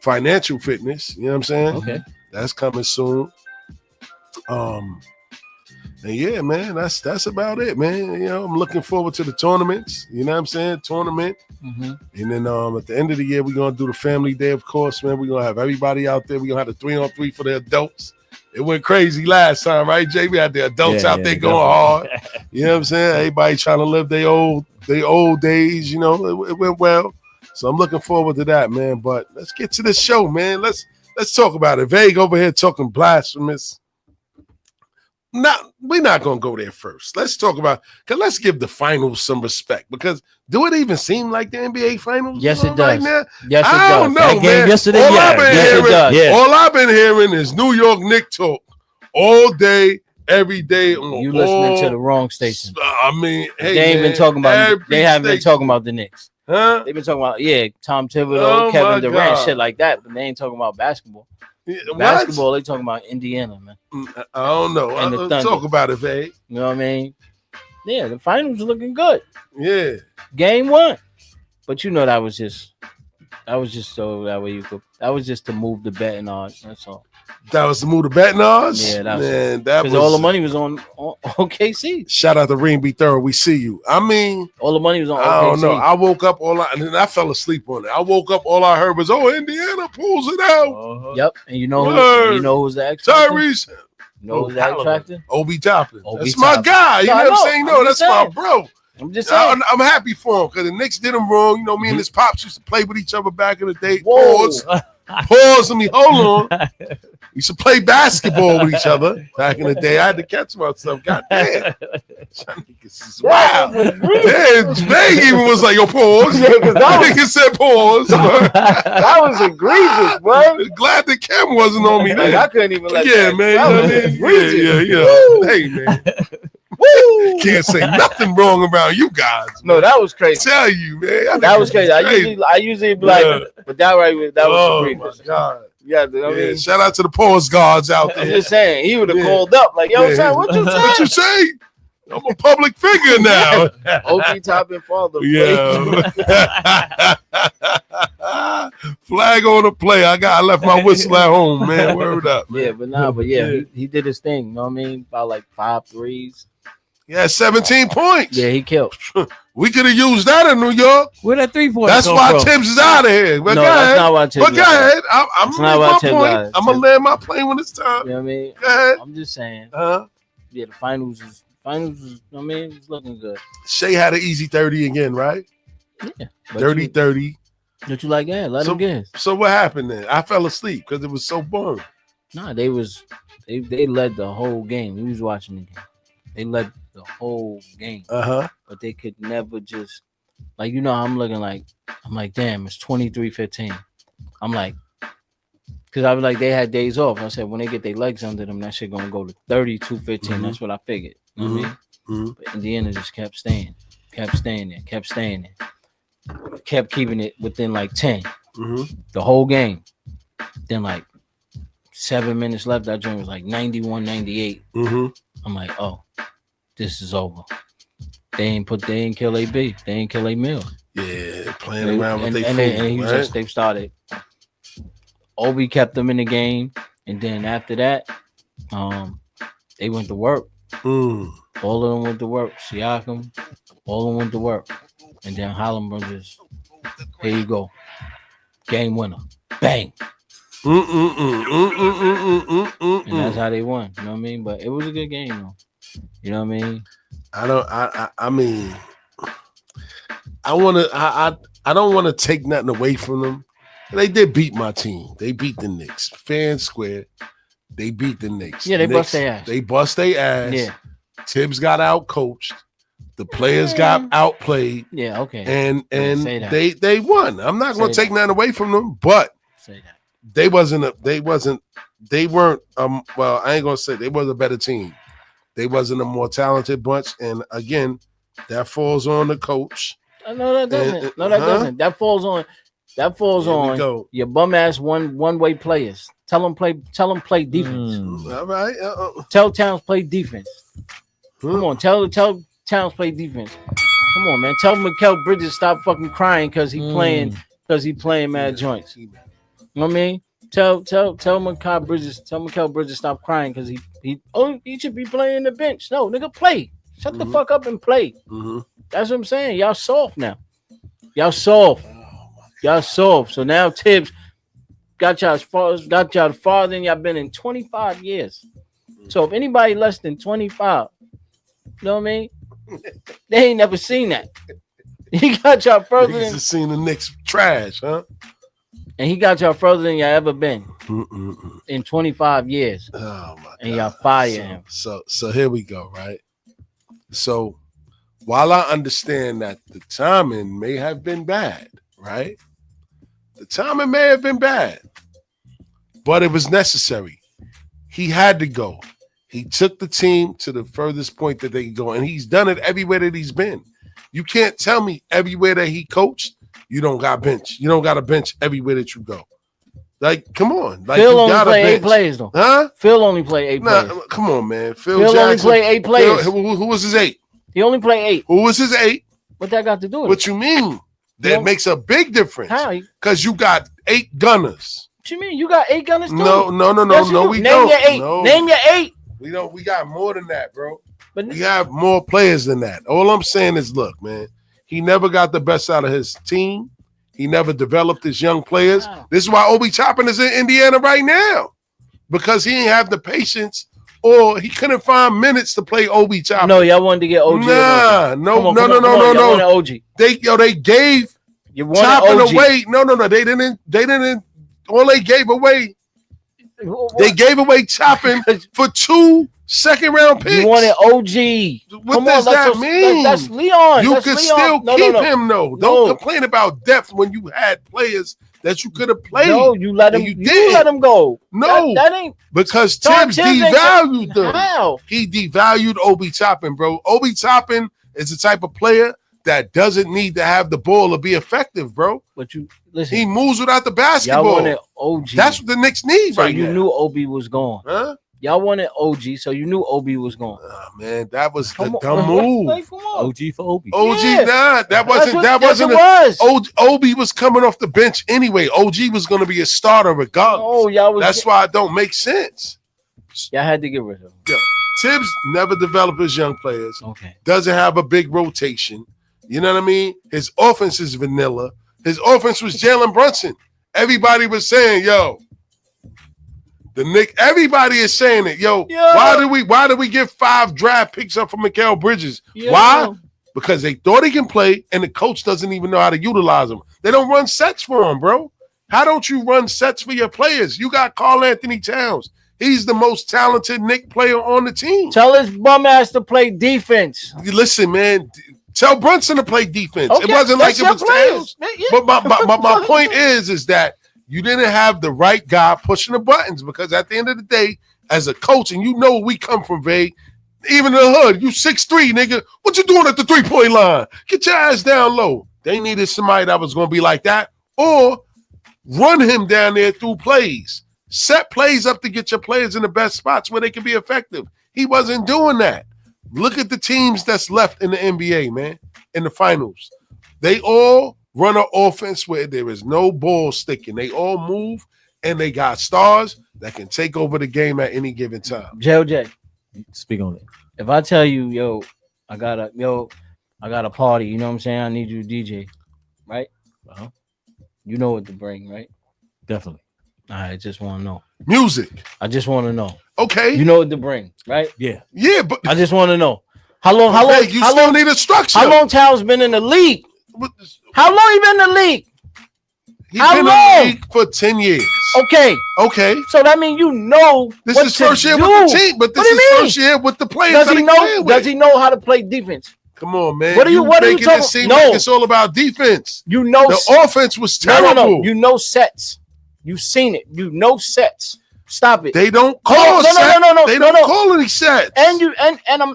financial fitness, you know what I'm saying? Okay. That's coming soon. And yeah, man, that's about it, man. You know, I'm looking forward to the tournaments, you know what I'm saying? Tournament. Mm-hmm. And then at the end of the year, we're going to do the family day, of course, man. We're going to have everybody out there. We're going to have the 3-on-3 for the adults. It went crazy last time, right, Jay? We had the adults out there going hard. You know what I'm saying? Everybody trying to live their old days, you know. It went well. So I'm looking forward to that, man. But let's get to the show, man. Let's talk about it. Vague over here talking blasphemous. We're not gonna go there first. Let's talk about let's give the finals some respect, because do it even seem like the NBA finals? Yes, it does. Right now? Yes, it does. I don't know, that game man. yesterday, All I've been hearing is New York Knicks talk all day, every day. You listening to the wrong station. I mean, hey, they ain't been talking about. They haven't been talking about the Knicks. Huh? They've been talking about Tom Thibodeau, Kevin Durant, shit like that, but they ain't talking about basketball. Basketball, they talking about Indiana, man. I don't know. Let's talk about it, Vague. You know what I mean? Yeah, the finals are looking good. Yeah. Game 1. But you know that was just so that way you could. That was just to move the betting odds. That's all. That was to move the betting odds? Yeah, that because all the money was on OKC. Shout out to Reem B. Thorough. We see you. I mean, all the money was on OKC. I don't know. I woke up and then I fell asleep on it. I woke up, all I heard was, Indiana pulls it out. Yep. And you know who's the X Tyrese. You know who's the X factor? Obi Toppin. That's my guy. You know what I'm saying? No, that's my bro. I'm just saying. I'm happy for him because the Knicks did him wrong. You know, me and his pops used to play with each other back in the day. Whoa. Pause me. Hold on. We used to play basketball with each other back in the day. I had to catch myself. God damn. Wow. Damn, Meg even was like, yo, pause. Yeah, 'cause that was- Nigga said pause. That was egregious, bro. Glad the Kim wasn't on me. Like, I couldn't even let Yeah, that. man. That You know was what I mean? egregious. Yeah. Hey, man. Woo! Can't say nothing wrong about you guys. No, that was crazy. Tell you, man. That was crazy. I usually be like, Yeah. but that was Oh, egregious. my God. Yeah, I mean, Shout out to the pause guards out I'm there. just saying, he would have Yeah. called up like, "Yo, Yeah. son, what you What you say?" say? I'm a public figure now. OP top and father. Yeah. Flag on the play. I left my whistle at home, man. Word up. Man. Yeah, but he did his thing. You know what I mean? About like 5 threes. Yeah, 17 points. Yeah, he killed. We could have used that in New York. Where that 3-point? That's why Tibbs is out of here. But No, go that's ahead. not why Tibbs But go is out. ahead. I'm That's gonna not make why my Tibbs point. out. I'm gonna land my plane when it's time. You know what I mean? Go ahead. I'm just saying. Uh-huh. Yeah, the finals is. You know what I mean? It's looking good. Shea had an easy 30 again, right? Yeah. 30-30. What you like? Yeah, let him get it. So what happened then? I fell asleep because it was so boring. Nah, they led the whole game. We was watching the game. They led the whole game. But they could never just like I'm like, damn, it's 23-15. I'm like, because I was like, they had days off. I said when they get their legs under them, that shit gonna go to 32-15. That's what I figured. You know what I mean? But Indiana just kept staying there. Kept keeping it within like 10 the whole game. Then like 7 minutes left, that joint was like 91-98. I'm like, oh, this is over. They ain't kill AB. They ain't kill a meal. Yeah, playing around with their food. And he just they started. Obi kept them in the game, and then after that, they went to work. All of them went to work. Siakam, all of them went to work. And then Hollenberg just, here you go. Game winner. Bang. And that's how they won. You know what I mean? But it was a good game, though. You know what I mean? I don't want to take nothing away from them. They did beat my team. They beat the Knicks. Fair and square. They beat the Knicks. Yeah, they bust their ass. They bust their ass. Yeah. Tibbs got out coached. The players got outplayed. Yeah, okay. And Say that. they won. I'm not going to take nothing away from them, but Say that. they weren't well, I ain't going to say they was a better team. They wasn't a more talented bunch, and again, that falls on the coach. No, that doesn't. No, that doesn't. That falls on your bum ass one way players. Tell them play defense. All right. Tell Towns play defense. Come on, tell Towns play defense. Come on, man. Tell Mikal Bridges stop fucking crying because he playing mad joints. You know what I mean? Tell Mikal Bridges stop crying because he should be playing the bench. No, nigga, play. Shut the fuck up and play. That's what I'm saying. Y'all soft now. Y'all soft. So now Tibbs got y'all farther than y'all been in 25 years. So if anybody less than 25, you know what I mean? They ain't never seen that. He got y'all further than seen the Knicks trash, huh? And he got y'all further than y'all ever been in 25 years. Oh my and y'all fire him. So here we go, right? So while I understand that the timing may have been bad, right? The timing may have been bad, but it was necessary. He had to go. He took the team to the furthest point that they could go, and he's done it everywhere that he's been. You can't tell me everywhere that he coached, you don't got bench. You don't got a bench everywhere that you go. Like, come on. Like, Phil only play 8 players, though. Huh? Phil only play 8 players. Come on, man. Phil only play 8 players. Who was his 8? He only play 8. Who was his 8? What that got to do with What you mean? That makes a big difference. How? Because you got 8 gunners. What you mean? You got 8 gunners too? No, we Name don't. your 8. No. Name your 8. We don't. We got more than that, bro. But we have more players than that. All I'm saying is, look, man, he never got the best out of his team. He never developed his young players. Wow. This is why Obi Toppin is in Indiana right now, because he didn't have the patience, or he couldn't find minutes to play Obi Toppin. No, y'all wanted to get OG. No. They gave Toppin away. No. They didn't all they gave away. They gave away Chopping for 2 second-round picks. You wanted OG. What does that mean? That's Leon. You that's could Leon. still keep him, though. Don't complain about depth when you had players that you could have played. No, you let him. You let him go. No, that ain't because Tibbs devalued them. How? He devalued Obi Toppin, bro. Obi Toppin is the type of player that doesn't need to have the ball to be effective, bro. But you listen. He moves without the basketball. Y'all wanted OG. That's what the Knicks need so right now. You knew Obi was gone. Huh? Y'all wanted OG, so you knew Obi was gone. Oh, man, that was the dumb move. OG for Obi. OG, nah, that wasn't. Obi was coming off the bench anyway. OG was going to be a starter regardless. Oh, y'all was. That's why it don't make sense. Y'all had to get rid of him. Yeah. Tibbs never developed his young players. Okay. Doesn't have a big rotation. You know what I mean? His offense is vanilla. His offense was Jalen Brunson. Everybody was saying, yo, the Knicks, everybody is saying it. Yo, why did we give 5 draft picks up for Mikal Bridges? Why? Because they thought he can play and the coach doesn't even know how to utilize him. They don't run sets for him, bro. How don't you run sets for your players? You got Karl Anthony Towns. He's the most talented Knicks player on the team. Tell his bum ass to play defense. Listen, man. Tell Brunson to play defense. Okay, it wasn't like it was Towns. Yeah. But my point is that you didn't have the right guy pushing the buttons, because at the end of the day, as a coach, and you know we come from Vague, even in the hood, you 6'3", nigga. What you doing at the 3-point line? Get your ass down low. They needed somebody that was going to be like that, or run him down there through plays. Set plays up to get your players in the best spots where they can be effective. He wasn't doing that. Look at the teams that's left in the NBA, man, in the finals. They all run an offense where there is no ball sticking. They all move, and they got stars that can take over the game at any given time. JJ, speak on it. If I tell you, yo, I got a party, you know what I'm saying? I need you to DJ, right? Uh-huh. You know what to bring, right? Definitely. I just want to know. Music. I just want to know. Okay. You know what to bring, right? Yeah. Yeah, but I just want to know. How long you still need a structure. How long Towns been in the league? How long he been in the league? He's been in the league for 10 years. Okay. So that means you know this is first year with the team, but this is first year with the players. Does he know how to play defense? Come on, man. What are you talking it seem like it's all about defense? You know the offense was terrible. No. You know sets. You've seen it. You know sets. Stop it. They don't call no. They don't call any sets. And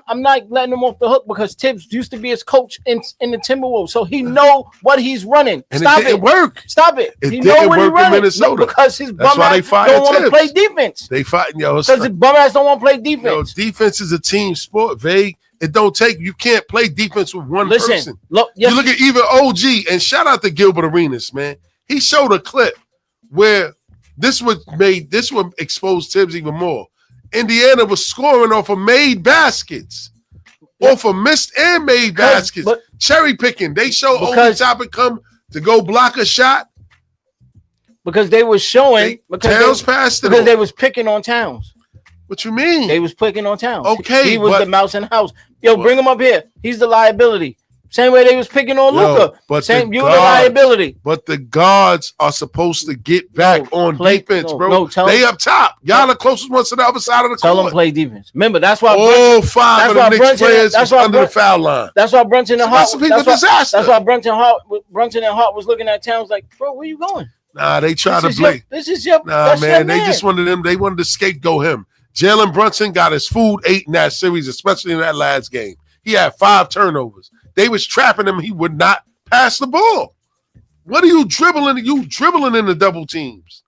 I'm not letting him off the hook, because Tibbs used to be his coach in the Timberwolves, so he know what he's running. And Stop it didn't work. Stop it. It he didn't know what work he running. in Minnesota. No, because his That's bum why they ass fired don't want to Tibbs. play defense. They fighting because his bum ass don't want to play defense. Defense is a team sport, Vague. It don't take. You can't play defense with one person. You look at even OG, and shout out to Gilbert Arenas, man. He showed a clip where this would expose Tibbs even more. Indiana was scoring off of made baskets, off of missed and made baskets, cherry picking. They show Obi Toppin come to go block a shot because they was showing Towns passed it because they was picking on Towns. What you mean? They was picking on Towns. Okay, he was the mouse in the house. Yo, bring him up here. He's the liability. Same way they was picking on Luka. But you the liability. But the guards are supposed to get back on defense, bro. They up top. Y'all the closest ones to the other side of the court. Tell them play defense. Remember, that's why all 5 of the Knicks players is under the foul line. That's why Brunson and Hart. Disaster. That's why Brunson and Hart was looking at Towns like, bro, where you going? Nah, they try to play. This is your. Nah, man, they just wanted them. They wanted to scapegoat him. Jalen Brunson got his food ate in that series, especially in that last game. He had 5 turnovers. They was trapping him. He would not pass the ball. What are you dribbling? You dribbling in the double teams.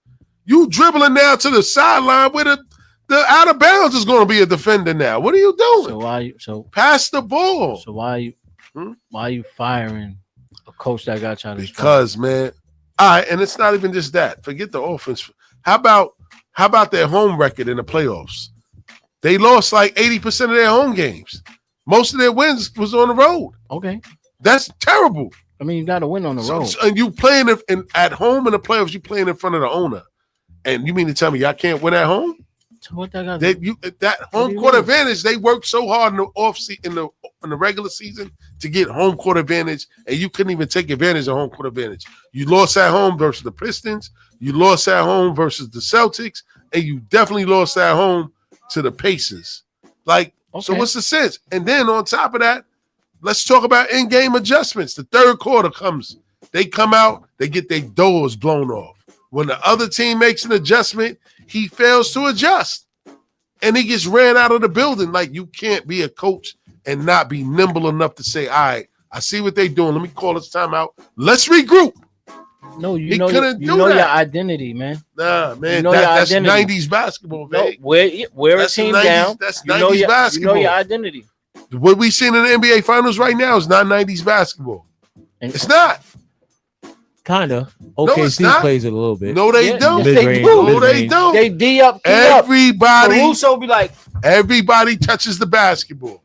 You dribbling now to the sideline where the out of bounds is going to be a defender now. What are you doing? So pass the ball. So why are you firing a coach that got you out of his Because, man. All right, and it's not even just that. Forget the offense. How about their home record in the playoffs? They lost like 80% of their home games. Most of their wins was on the road. Okay. That's terrible. I mean, you got to win on the road. And you playing at home in the playoffs, you playing in front of the owner. And you mean to tell me y'all can't win at home? So what that got? That home court advantage, they work so hard in the in the regular season to get home court advantage, and you couldn't even take advantage of home court advantage. You lost at home versus the Pistons. You lost at home versus the Celtics, and you definitely lost at home to the Pacers. Like, so what's the sense? And then on top of that, let's talk about in-game adjustments. The third quarter comes. They come out, they get their doors blown off. When the other team makes an adjustment, he fails to adjust. And he gets ran out of the building. Like, you can't be a coach and not be nimble enough to say, all right, I see what they're doing. Let me call this timeout. Let's regroup. No, you know your identity, man. Nah, man, you know that's 90s basketball, man. No, wear a team 90s, down. That's 90s basketball. You know your identity. What we seen in the NBA Finals right now is not 90s basketball. It's not. Kinda. OKC plays it a little bit. No, they don't. Yes, they do. No, they don't. They D up. Everybody. Caruso be like, everybody touches the basketball.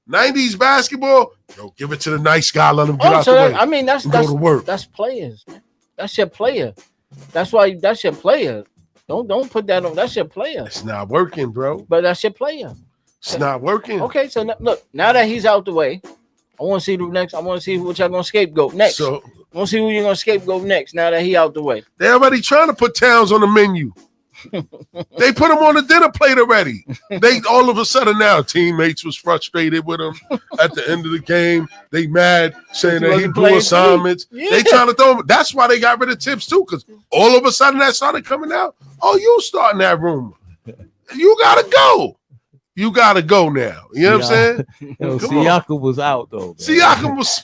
90s basketball, yo, give it to the nice guy. Let him get out the way. I mean, that's go to work. That's players. Man. That's your player. That's why that's your player. Don't put that on. That's your player. It's not working, bro. But that's your player. It's not working. Okay, so look, now that he's out the way, I want to see the next. I want to see what y'all gonna scapegoat next. So I want to see who you're gonna scapegoat next. Now that he out the way, they already trying to put Towns on the menu. They put him on the dinner plate already. They all of a sudden now teammates was frustrated with him at the end of the game. They mad saying that he blew assignments. Yeah. They trying to throw him. That's why they got rid of Tips too, because all of a sudden that started coming out. Oh, you starting that rumor? You gotta go. You gotta go now. You know what I'm saying? Siakam was out though. Man. Siakam was.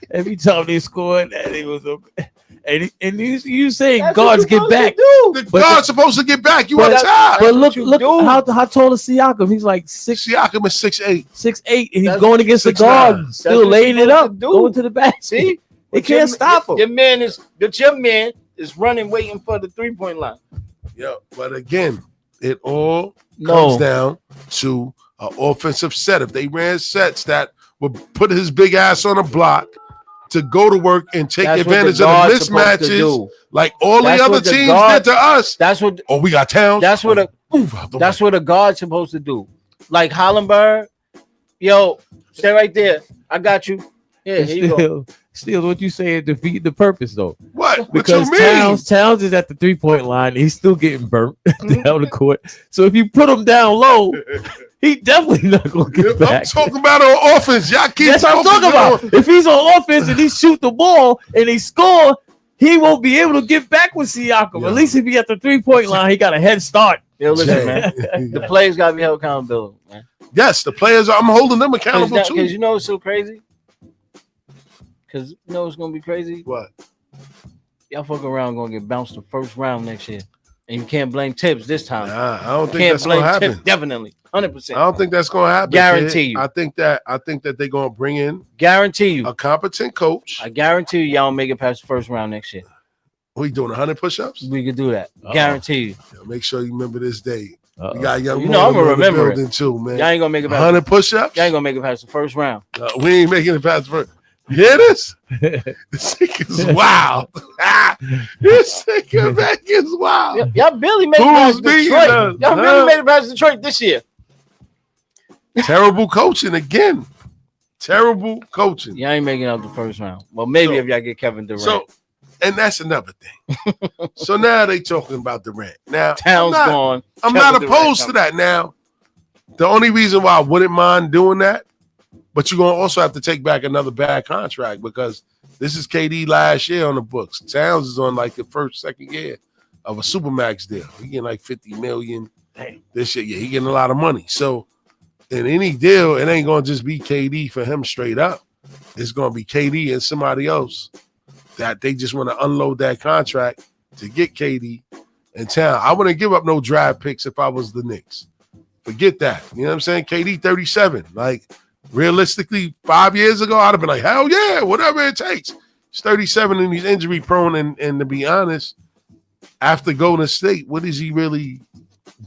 Every time they scored, that it was okay. And you saying guards get back. The guard's supposed to get back. You on top. But look how tall is Siakam? He's like 6. Siakam is 6'8". 6'8", and he's going against the guard, still laying it up, going to the back. See, they can't stop him. Your man is running, waiting for the 3-point line. Yeah, but again, it all comes down to an offensive set. If they ran sets that would put his big ass on a block to go to work and take advantage of the mismatches, like all the other teams did to us. That's what. Oh, we got Towns. That's what. That's what a guard's supposed to do. Like Hollenberg, yo, stay right there. I got you. Yeah, here you go. Still, what you say is defeat the purpose, though. What? Because what you mean? Towns is at the 3-point line. He's still getting burnt down the court. So if you put him down low, he definitely not gonna get back. I'm talking about on offense. Y'all keep. That's what I'm talking about. If he's on offense and he shoot the ball and he score, he won't be able to get back with Siakam. At least if he at the 3-point line, he got a head start. Yo, listen, man. The players gotta be held accountable, man. Yes, the players. I'm holding them accountable too. Because you know it's so crazy. Because you know it's gonna be crazy. What? Y'all fucking around gonna get bounced the first round next year, and you can't blame Tibbs this time. Nah, I don't think that's gonna happen. Tibbs, definitely, 100%. I don't think that's gonna happen. Guarantee you. I think that they're gonna bring in. Guarantee you a competent coach. I guarantee you, y'all make it past the first round next year. We doing 100 push-ups? We could do that. Guarantee you. Yeah, make sure you remember this day. We got young. You know I'm gonna remember it too, man. Y'all ain't gonna make it past 100 push-ups. Y'all ain't gonna make it past the first round. We ain't making it past the first. You hear this? This thing is wild. This thing back is wild. Y'all barely made it past Detroit. Y'all really made it past Detroit this year. Terrible coaching again. Terrible coaching. Y'all ain't making it out the first round. Well, maybe if y'all get Kevin Durant. So, and that's another thing. So now they talking about Durant. Now Towns gone. I'm not opposed to that. Now, the only reason why I wouldn't mind doing that, but you're going to also have to take back another bad contract because this is KD last year on the books. Towns is on like the second year of a Supermax deal. He getting like $50 million. This year. Yeah, he getting a lot of money. So in any deal, it ain't going to just be KD for him straight up. It's going to be KD and somebody else that they just want to unload that contract to get KD and Town. I wouldn't give up no draft picks if I was the Knicks. Forget that. You know what I'm saying? KD 37. Like, realistically, 5 years ago, I'd have been like, hell yeah, whatever it takes. He's 37 and he's injury prone. And to be honest, after Golden State, what has he really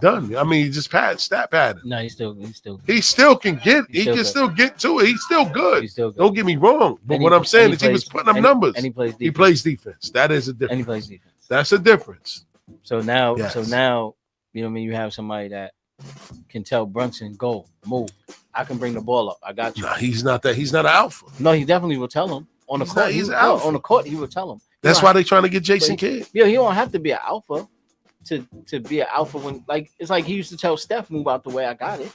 done? I mean, he just stat pattern. No, he still can get. He can still get to it. He's still good. He's still good. Don't get me wrong. But what I'm saying is he was putting up numbers. And he plays defense. He plays defense. That is a difference. And he plays defense. That's a difference. So now, you know what I mean? You have somebody that can tell Brunson, go, move. I can bring the ball up. I got you. Nah, he's not that. He's not an alpha. No, he definitely will tell him. On the court, he's an alpha. On the court, he will tell him. That's why they're trying to get Jason Kidd. Yeah, he don't have to be an alpha to be an alpha when it's like he used to tell Steph, move out the way, I got it.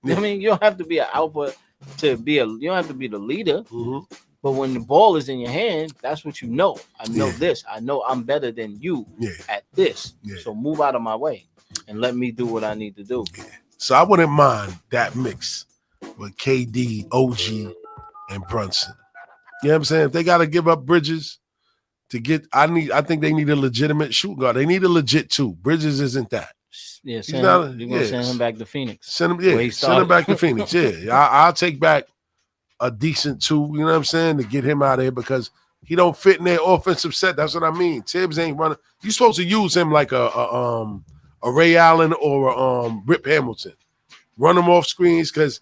You know what I mean? You don't have to be an alpha you don't have to be the leader. Mm-hmm. But when the ball is in your hand, that's what you know. I know this. I know I'm better than you at this. Yeah. So move out of my way and let me do what I need to do. Yeah. So I wouldn't mind that mix with KD, OG, and Brunson. You know what I'm saying? If they got to give up Bridges to get, I think they need a legitimate shooting guard. They need a legit two. Bridges isn't that. Yeah, you're gonna send him back to Phoenix. Send him back to Phoenix. Yeah, I'll take back a decent two. You know what I'm saying, to get him out of here because he don't fit in their offensive set. That's what I mean. Tibbs ain't running. You're supposed to use him like a Ray Allen or a Rip Hamilton. Run him off screens because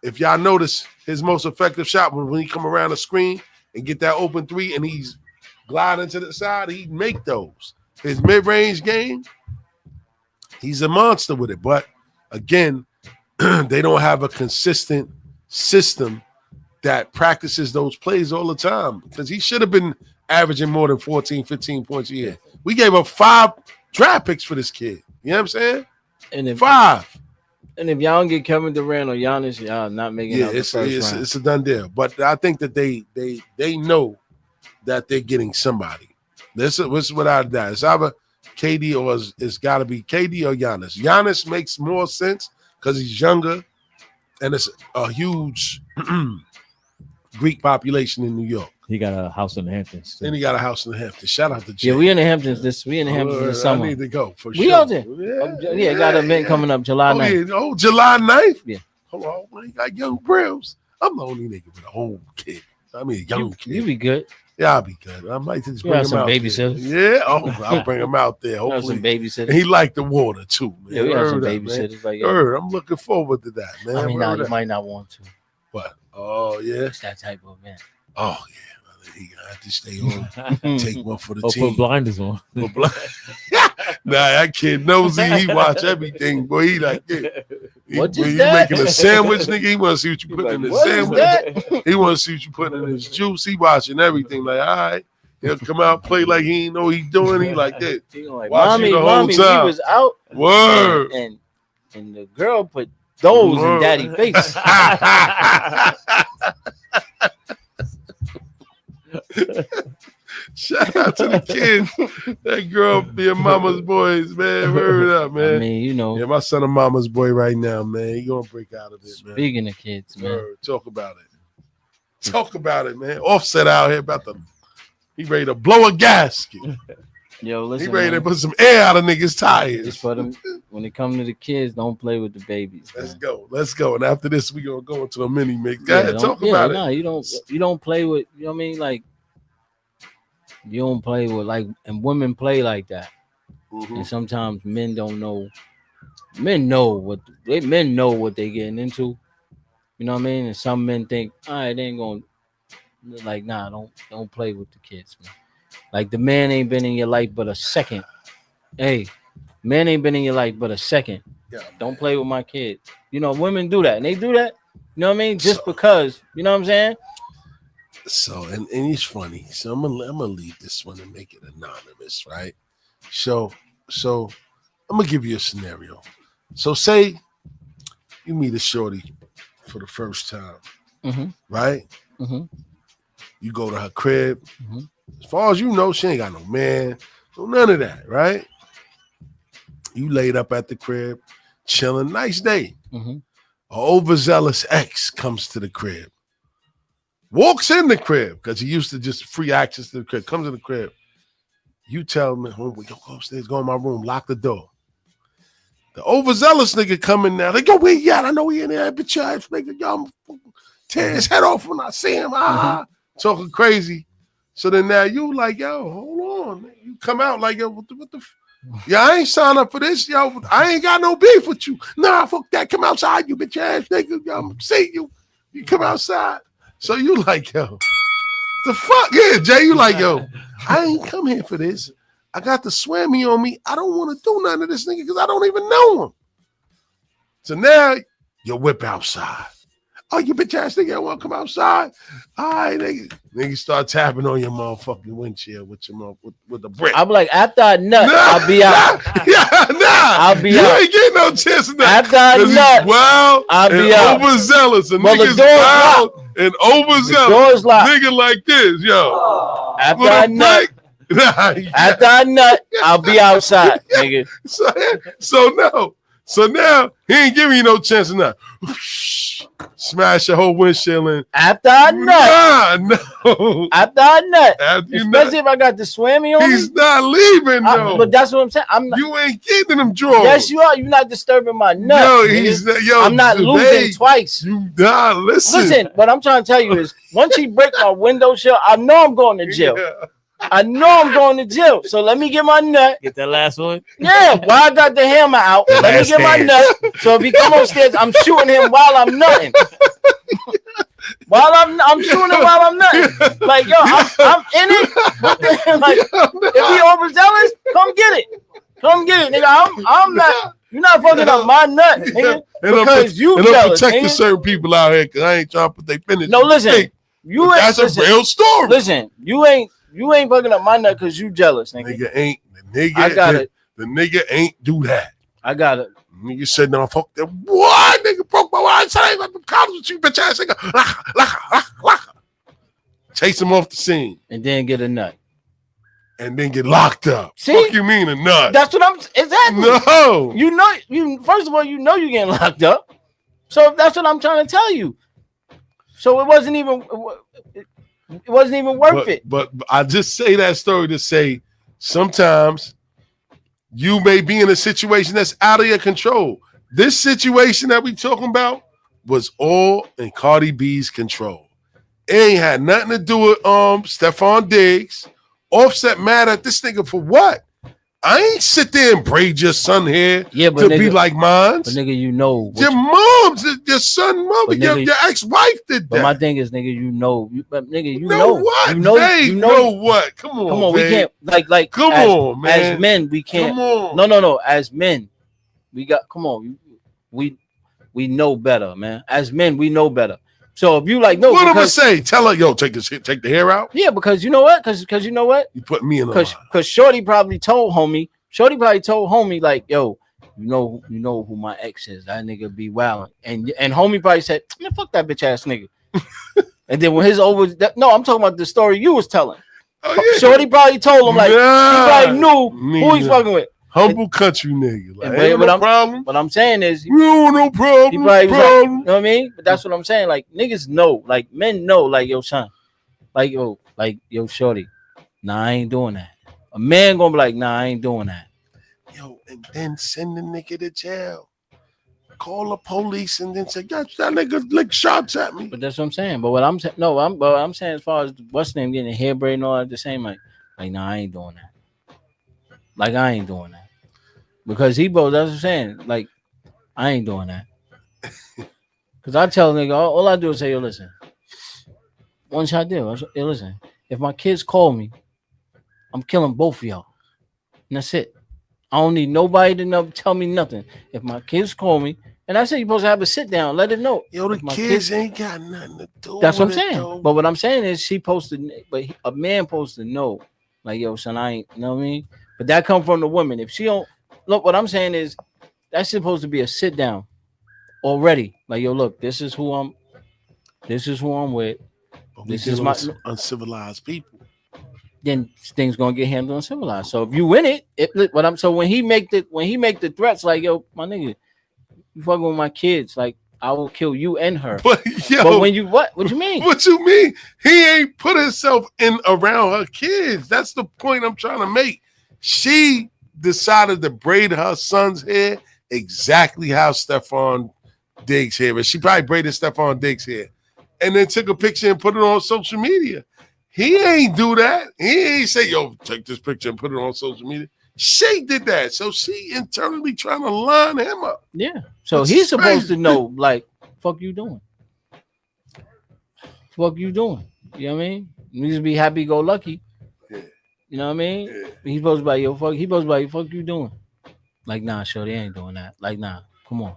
if y'all notice, his most effective shot was when he come around the screen and get that open three and he's gliding to the side, he make those. His mid-range game, he's a monster with it. But again, they don't have a consistent system that practices those plays all the time because he should have been averaging more than 14, 15 points a year. We gave up 5 draft picks for this kid. You know what I'm saying? And 5. And if y'all don't get Kevin Durant or Giannis, y'all not making out the first round. It's a done deal. But I think that they know that they're getting somebody. This is without that. It's either KD or it's got to be KD or Giannis. Giannis makes more sense because he's younger and it's a huge Greek population in New York. He got a house in the Hamptons. Then he got a house in the Hamptons. Shout out to Jay. Yeah, we in the Hamptons this summer. I need to go for sure. We out there. Yeah, got an event coming up July 9th. Yeah. Oh, July 9th? Yeah. Hold on, man. You got young brills. I'm the only nigga with a old kid. I mean, a young kid. You be good. Yeah, I'll be good. I might just bring him out. Babysitters. Yeah, I'll bring him out there. Hopefully, some babysitters. And he liked the water too, man. Yeah, we have some babysitters. Like, I'm looking forward to that, man. I mean, you might not want to. What? Oh yeah, it's that type of event. Oh yeah. He gonna have to stay home, take one for the team. Put blinders on. Nah, that kid nosy. He watch everything, boy. He like, when you making a sandwich, nigga, he want to see what you putting in the sandwich. He want to see what you putting in his juice. He watching everything. Like, all right, he'll come out play like he ain't know what he doing. He like that. He like, mommy, he was out. Word. And the girl put those in daddy's face. Shout out to the kids. That girl be a mama's boys, man. Word up, man. I mean, you know. Yeah, my son a mama's boy right now, man. He gonna break out of it, man. Speaking of kids, man. Word. Talk about it. Talk about it, man. Offset out here he ready to blow a gasket. Yo, listen. He ready to put some air out of niggas' tires. Just for them, when it comes to the kids, don't play with the babies. Let's go. And after this, we gonna go into a mini mix. Go ahead, talk about it. No, you don't play with, you know what I mean? Like, you don't play with, like, and women play like that. Mm-hmm. And sometimes men don't know. Men know what they getting into. You know what I mean? And some men think, all right, they ain't gonna, like, nah, don't play with the kids, man. Like, the man ain't been in your life but a second. Hey, man ain't been in your life but a second. Yeah, don't play with my kid. You know, women do that. And they do that, you know what I mean? Just because, you know what I'm saying? So, and it's funny. So I'm gonna leave this one and make it anonymous, right? So I'm gonna give you a scenario. So say you meet a shorty for the first time, right? Mm-hmm. You go to her crib. Mm-hmm. As far as you know, she ain't got no man, no none of that, right? You laid up at the crib, chilling, nice day. Mm-hmm. An overzealous ex comes to the crib, walks in the crib because he used to just free access to the crib. Comes to the crib. You tell me, we go upstairs, go in my room, lock the door. The overzealous nigga coming now. They go, where you at? I know he in there, bitch ass nigga. Y'all tear his head off when I see him. Talking crazy. So then now you like, yo, hold on. Man. You come out like, yo, what the yeah, I ain't signed up for this, yo. I ain't got no beef with you. Nah, fuck that. Come outside, you bitch ass nigga. Yo, I'm see you. You come outside. So you like, yo, the fuck? Yeah, Jay, you like, yo, I ain't come here for this. I got the swammy on me. I don't want to do none of this nigga because I don't even know him. So now you whip outside. Oh, you bitch ass nigga, want to come outside? All right, nigga. Nigga start tapping on your motherfucking windshield with your with the brick. I'm like, after I nut, I'll be out. I'll be you out. You ain't getting no chance of that. After I nut, wild I'll be out. Overzealous. And well, niggas wild and overzealous. The door's locked. Nigga like this, yo. After I nut, after I nut, I'll be outside, nigga. So now he ain't giving you no chance of that. Smash your whole windshield in. After I nut. No. After I nut. Especially if I got the swammy on He's not leaving, though. But that's what I'm saying. You ain't getting them drawers. Yes, you are. You're not disturbing my nut. I'm not losing twice. Listen, what I'm trying to tell you is once he break my window sill, I know I'm going to jail. Yeah. I know I'm going to jail. So let me get my nut. Get that last one? Yeah, while I got the hammer out, let me get my nut. So if he come upstairs, I'm shooting him while I'm nutting. While I'm shooting him while I'm nutting. Like, yo, I'm in it. Like, if he overzealous, come get it. Come get it, nigga. I'm not. You're not fucking up my nut, nigga. Because you jealous, protecting nigga. certain people out here because I ain't trying to put their finish. No, listen. That's a real story. Listen, you ain't fucking up my nut because you jealous, nigga. I got it. The nigga ain't do that. I got it. Nigga said, no, fuck that. What? Nigga broke my wine. I ain't got the college with you, bitch ass nigga. Chase him off the scene. And then get a nut. And then get locked up. See? Fuck you mean a nut? That's what I'm exactly. No. You first of all, you know you're getting locked up. So that's what I'm trying to tell you. So it wasn't even worth it. But I just say that story to say sometimes you may be in a situation that's out of your control. This situation that we talking about was all in Cardi B's control. It ain't had nothing to do with Stephon Diggs. Offset mad at this nigga for what? I ain't sit there and braid your son hair to nigga, be like mine. But nigga, you know your mom's, your son, mother, nigga, your ex-wife did that. But my thing is, nigga, you know what? You know what? Come on, we can't like. Come on, man. As men, we can't. Come on. No. As men, we got. Come on, we know better, man. As men, we know better. So if you like, no, what am I say? Tell her, yo, take the hair out. Yeah, because you know what? Because you know what? You put me in the line. Because Shorty probably told homie, like, yo, you know who my ex is. That nigga be wilding. And homie probably said, man, fuck that bitch ass nigga. And then when his I'm talking about the story you was telling. Oh, yeah. Shorty probably told him, like, he probably knew who he's fucking with. Humble country nigga. Like, ain't no problem. What I'm saying is, we don't no problem. He probably was like, you know what I mean? But that's what I'm saying. Like, niggas know, like, men know, like, yo, son, like, yo, shorty, nah, I ain't doing that. A man gonna be like, nah, I ain't doing that. Yo, and then send the nigga to jail. Call the police and then say, gosh, that nigga lick shots at me. But that's what I'm saying. But what I'm saying, I'm saying as far as what's name getting a hair braid and all that, the same, like, nah, I ain't doing that. Like, I ain't doing that. Because that's what I'm saying. Like, I ain't doing that. Because I tell a nigga, all I do is say, yo, listen. One shot deal. Yo, listen. If my kids call me, I'm killing both of y'all. And that's it. I don't need nobody to tell me nothing. If my kids call me, and I say you're supposed to have a sit down, let it know. Yo, the kids ain't got nothing to do. That's what I'm saying. Though. But what I'm saying is a man supposed to know. Like, yo, son, I ain't, you know what I mean? But that come from the woman. If she don't, look, what I'm saying is that's supposed to be a sit down already. Like, yo, look, this is who I'm with. But this is my uncivilized people. Then things gonna get handled uncivilized. So if you win it, when he make the threats, like, yo, my nigga, you fucking with my kids, like, I will kill you and her. But when you what you mean? What you mean? He ain't put himself in around her kids. That's the point I'm trying to make. She decided to braid her son's hair exactly how Stephon Diggs' hair is. She probably braided Stephon Diggs' hair and then took a picture and put it on social media. He ain't do that. He ain't say, yo, take this picture and put it on social media. She did that. So she internally trying to line him up. Yeah. So he's supposed to know, like, fuck you doing. Fuck you doing. You know what I mean? You need to be happy-go-lucky. Yeah. You know what I mean? Yeah. He's supposed to be like, fuck you doing. Like, nah, shorty ain't doing that. Like, nah, come on.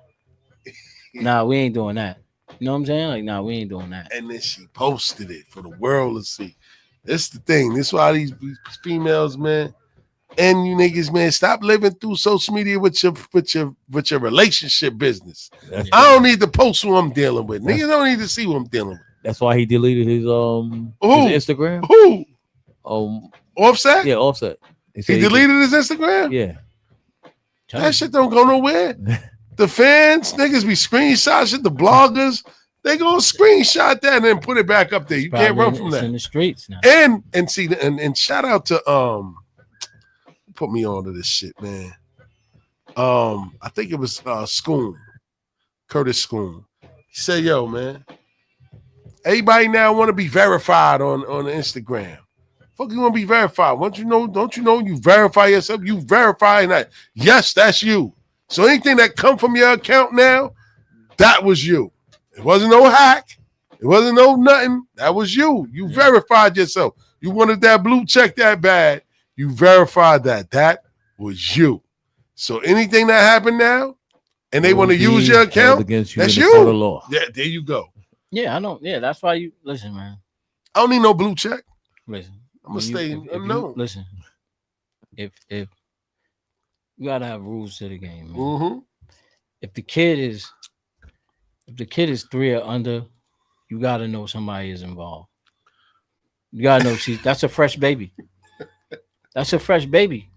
Nah, we ain't doing that. You know what I'm saying? Like, nah, we ain't doing that. And then she posted it for the world to see. That's the thing. This is why these females, man, and you niggas, man, stop living through social media with your relationship business. I don't need to post who I'm dealing with. Niggas don't need to see who I'm dealing with. That's why he deleted his Instagram. Who? Offset? Yeah, Offset. He deleted his Instagram? Yeah. That shit don't go nowhere. The fans, niggas be screenshots it, the bloggers, they gonna screenshot that and then put it back up there. You can't run from that. In the streets now. And see, and shout out to put me on to this shit, man. I think it was Schoon, Curtis Schoon. He said, yo, man, everybody now want to be verified on Instagram. Fuck, you want to be verified? Don't you know you verify yourself? You verify that. Yes, that's you. So anything that come from your account now, that was you. It wasn't no hack. It wasn't no nothing. That was you. You verified yourself. You wanted that blue check that bad. You verified that. That was you. So anything that happened now, and they want to use your account, that's you. Yeah, there you go. Yeah, I know. Yeah, that's why you listen, man. I don't need no blue check. Listen, I'm gonna stay unknown. Listen, if you gotta have rules to the game, man. Mm-hmm. If the kid is 3 or under, you gotta know somebody is involved. You gotta know that's a fresh baby. That's a fresh baby.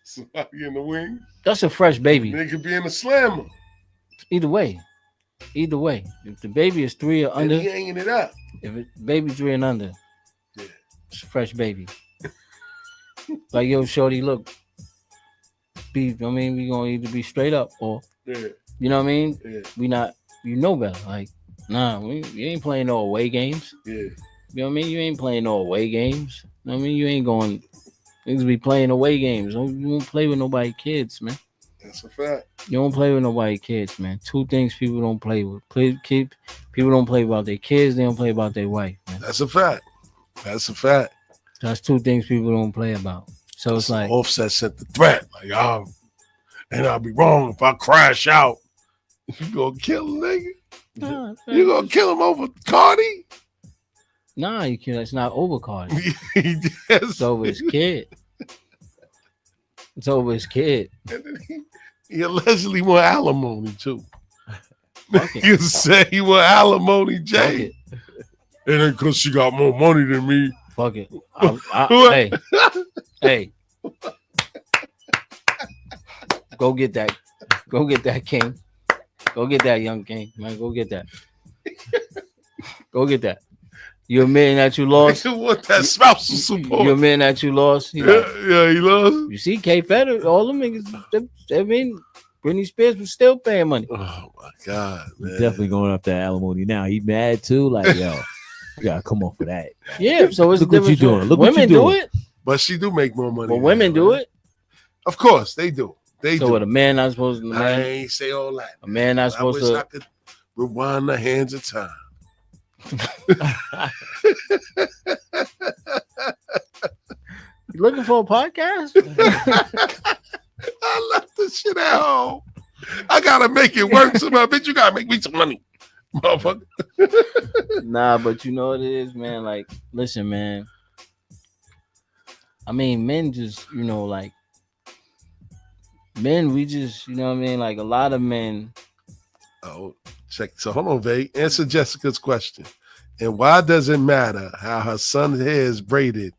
Somebody in the wing. That's a fresh baby. They could be in the slammer. Either way. If the baby is 3 or under, he hanging it up. If it baby 3 and under, yeah, it's a fresh baby. Like, yo, shorty, look. We gonna either be straight up or you know what I mean? Yeah. We not, you know better. Like, nah, you ain't playing no away games. Yeah. You know what I mean? You ain't playing no away games. You know what I mean? You ain't going, niggas be playing away games. You don't play with nobody kids, man. That's a fact. You don't play with nobody kids, man. 2 things people don't play with. People don't play about their kids. They don't play about their wife, man. That's a fact. That's a fact. That's 2 things people don't play about. So it's like Offset sent the threat. Like, and I'll be wrong if I crash out. You gonna kill a nigga? Nah, you gonna kill him over Cardi? Nah, you can't. It's not over Cardi. Yes. It's over his kid. It's over his kid. And then he allegedly want alimony too. You say he want alimony, Jay. It ain't because she got more money than me. Fuck it. Hey. Go get that. Go get that king. Go get that young king, man. Go get that. Go get that. You admitting that you lost? What that spousal support? You admitting that you lost? He lost. You see, K Fed, all them niggas. Britney Spears was still paying money. Oh my God, man. He's definitely going up that alimony now. He mad too. Like, yo, you gotta come off for that. Yeah, so it's look what you doing. Look women what you doing. do it, but she do make more money. But women do it. Of course, they do. They do. So what, a man not supposed to? I ain't say all that. A man not supposed to. I wish I could rewind the hands of time. You looking for a podcast? I left this shit at home. I gotta make it work. So my bitch, you gotta make me some money, motherfucker. Nah, but you know what it is, man. Like, listen, man. I mean, men just, like, men, we just, you know what I mean? Like, a lot of men. Oh, check. So hold on, Vay. Answer Jessica's question. And why does it matter how her son's hair is braided?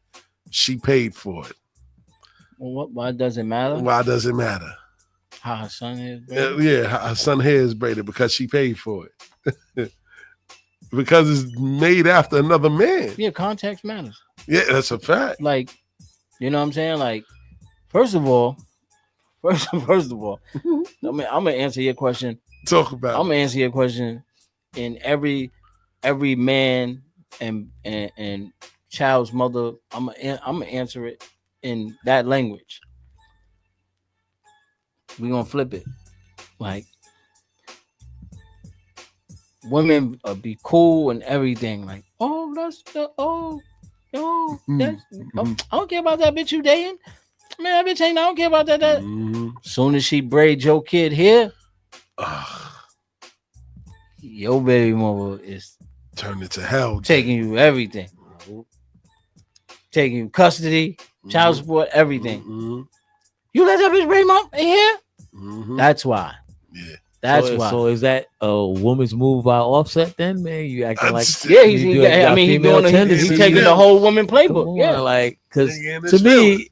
She paid for it. Well, why does it matter? Why does it matter? How her son is braided? Yeah, her son's hair is braided because she paid for it. Because it's made after another man. Yeah, context matters. Yeah, that's a fact. Like, you know what I'm saying? Like, first of all, I mean, I'm gonna answer your question. Talk about I'm gonna answer your question in every man and child's mother. I'm gonna answer it in that language. We're gonna flip it. Like, women be cool and everything. Like, that's I don't care about that bitch you dating. Man, that bitch ain't. I don't care about that. Mm-hmm. Soon as she braid your kid here, your baby mother is turned into hell. Taking you everything. Taking you custody, child support, everything. You let that bitch baby mom in here? That's why. Yeah. That's why. So is that a woman's move by Offset then, man? You acting like he's taking the whole woman playbook. Yeah, like because to me,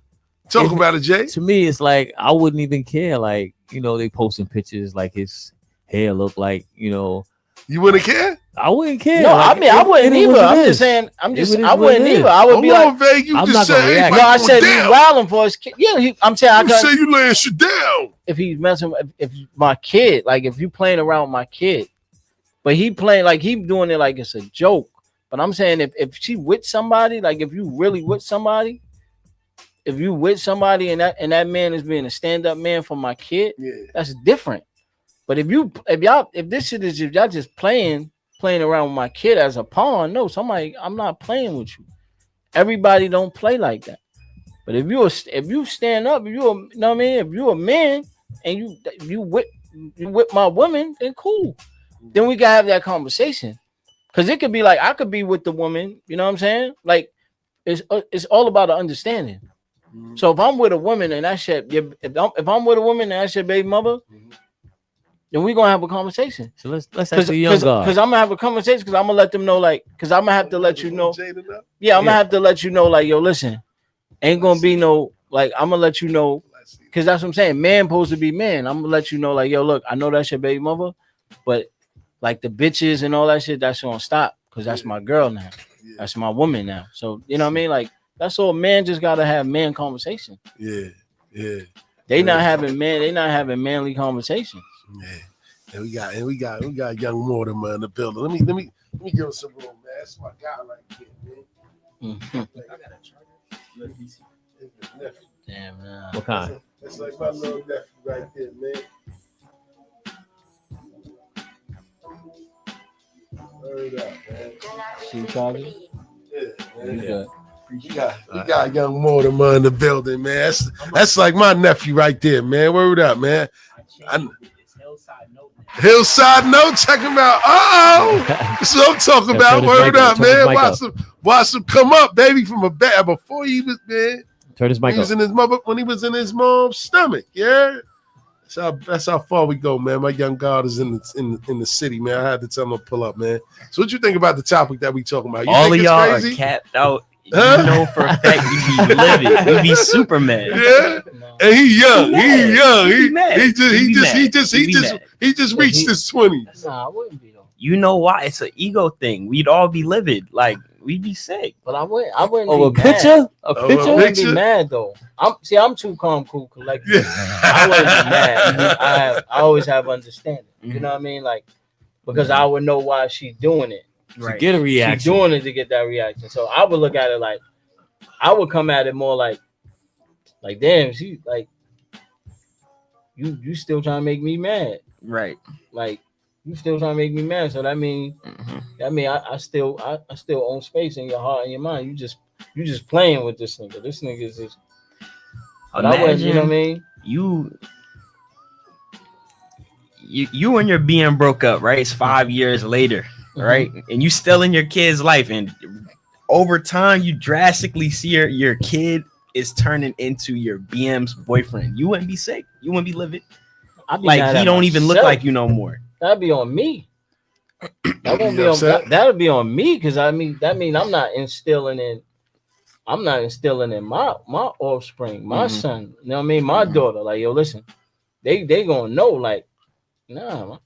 talk about it, Jay. To me, it's like I wouldn't even care. Like they posting pictures like his hair look like you wouldn't care. I wouldn't care. No, I mean I wouldn't either. I'm just saying. I wouldn't either. I would be like, vague. You I'm just not said, react. no, I said he's wilding for his kid. Yeah, I'm saying you say you laying shit down. If he's messing, if my kid, like if you playing around with my kid, but he playing like he doing it like it's a joke. But I'm saying if she with somebody, like if you really with somebody, if you with somebody and that man is being a stand up man for my kid, that's different. But if y'all just playing around with my kid as a pawn, no, I'm not playing with you. Everybody don't play like that. But if you stand up, if you know what I mean, if you a man and you whip my woman, then cool. Then we gotta have that conversation. Cause it could be like I could be with the woman, you know what I'm saying? Like it's all about the understanding. So if I'm with a woman and if I'm with a woman and that's your baby mother, then we're gonna have a conversation. So let's ask the young guy. Because I'm gonna have a conversation because I'm gonna let them know, like, because I'm gonna have to let you know. Yeah, I'm gonna have to let you know, like, yo, listen, ain't gonna be no, like, I'm gonna let you know, because that's what I'm saying. Man supposed to be man. I'm gonna let you know, like, yo, look, I know that's your baby mother, but like the bitches and all that shit, that's gonna stop because that's my girl now. That's my woman now. So you know what I mean? Like, that's all. Man just gotta have man conversation. Yeah. They not having manly conversations. Yeah, and we got young Mortimer in the building. Let me give him some room, man. That's my guy right here, man. Damn, man. What kind? That's like my little nephew right there, man. Word up, man. She charging? Yeah. We got young Mortimer in the building, man. That's like my nephew right there, man. Word up, man. Hillside Note, check him out. That's what I'm talking about. Word up, man. Watch him come up, baby, from a bed before he was, man. Turn his mic up. When he was in his mom's stomach, yeah. That's how far we go, man. My young God is in the city, man. I had to tell him to pull up, man. So what you think about the topic that we talking about? You all think of y'all crazy? are capped out. You know for a fact you be livid. You be Superman. Yeah. And he young. He young. He just reached his 20s. Nah, I wouldn't be though. You know why? It's an ego thing. We'd all be livid. Like we'd be sick. But I wouldn't Oh, be a picture? I wouldn't be mad though. I'm too calm, cool, collected. Yeah. I wouldn't be mad. I always have understanding. You know what I mean? Like, because I would know why she's doing it. Right. Get a reaction. She's doing it to get that reaction. So I would look at it like, I would come at it more like damn, she like, you still trying to make me mad, right? Like you still trying to make me mad. So that mean, I still own space in your heart and your mind. You just playing with this nigga. This nigga is just. Imagine, you know what I mean? You and your BM broke up, right? It's 5 years later. Right, and you still in your kid's life, and over time you drastically see your kid is turning into your BM's boyfriend. You wouldn't be sick. You wouldn't be livid. Like he don't even look like you no more. That'd be on me. That won't be on. That'll be on me because that mean I'm not instilling in my offspring, my son. You know what I mean? My daughter. Like, yo, listen, they gonna know. Like, nah, man.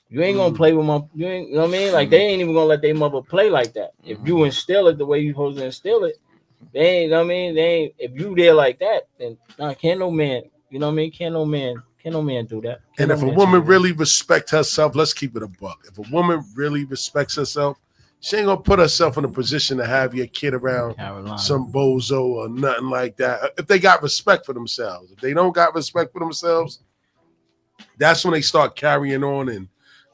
You ain't gonna play with you know what I mean? Like, they ain't even gonna let their mother play like that. If you instill it the way you supposed to instill it, they ain't, you know what I mean? They ain't, if you there like that, then can't no man, you know what I mean? Can't no man do that. And if a woman really respects herself, let's keep it a buck. If a woman really respects herself, she ain't gonna put herself in a position to have your kid around some bozo or nothing like that. If they got respect for themselves. If they don't got respect for themselves, that's when they start carrying on and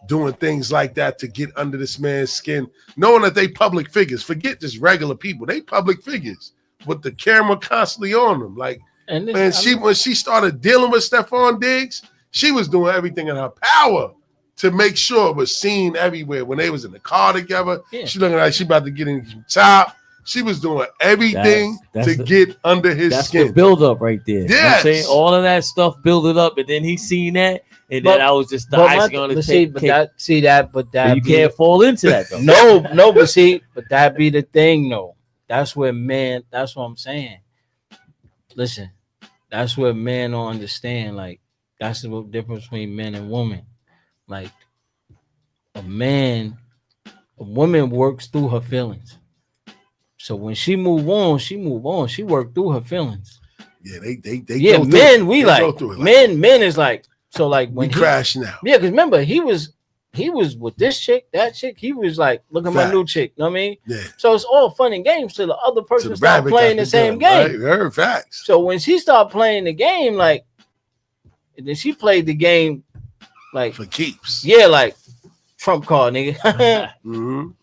doing things like that to get under this man's skin, knowing that they public figures. Forget just regular people. They public figures with the camera constantly on them. Like, and when she started dealing with Stephon Diggs, she was doing everything in her power to make sure it was seen everywhere. When they was in the car together, Yeah. she looking like she about to get in the top. She was doing everything to get under his That's skin. the build up right there. You know what I'm Yes. saying? All of that stuff build it up, and then he seen that, and then I was just the icing on the cake. But you can't fall into that though. No, but that be the thing though. That's where men. That's what I'm saying. Listen, that's where men don't understand. Like that's the difference between men and women. Like a woman works through her feelings. So when she move on. She worked through her feelings. Yeah, they yeah, go men through we it. like men is like so like when we crash now. Yeah, because remember he was with this chick, that chick. He was like, look at my new chick. You know what I mean? Yeah. So it's all fun and games till the other person start playing the same game. Right? Her facts. So when she started playing the game, like, and then she played the game like for keeps. Yeah, like trump card, nigga.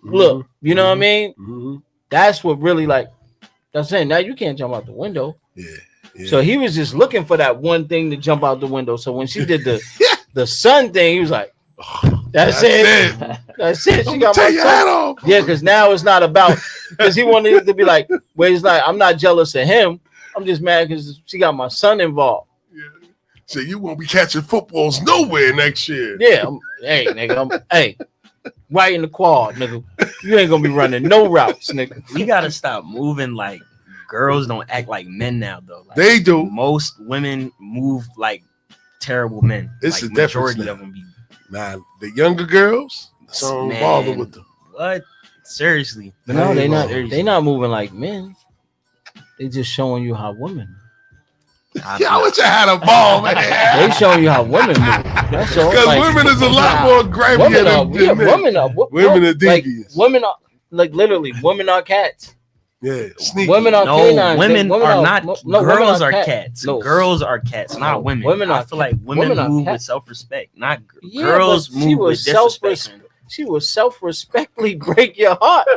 Look, you know what I mean? That's what really like. I'm saying now you can't jump out the window. Yeah. So he was just looking for that one thing to jump out the window. So when she did the sun thing, he was like, That's it. That's it. She got my son. Yeah, because now it's not about because he wanted it to be like where he's like, I'm not jealous of him. I'm just mad because she got my son involved. Yeah. So you won't be catching footballs nowhere next year. Yeah. Hey, nigga. Hey, right in the quad, nigga. You ain't gonna be running no routes, nigga. We gotta stop moving like girls don't act like men now, though. Like, they do. Most women move like terrible men. It's like, a difference. Majority of them be. Nah, the younger girls, so don't bother with them. What? Seriously? No, they not. They not moving like men. They just showing you how women. Yeah, I wish I had a ball, man. They showing you how women move. That's all. Because like, women is a lot more grimier than men. Women are devious. Like, women are like literally. Women are cats. Yeah, sneaky. Women are canines. Women are not. No, girls are cats. cats. No. Girls are cats, not women. I feel like women move with self-respect, not girls move with disrespect. She will self-respectfully break your heart.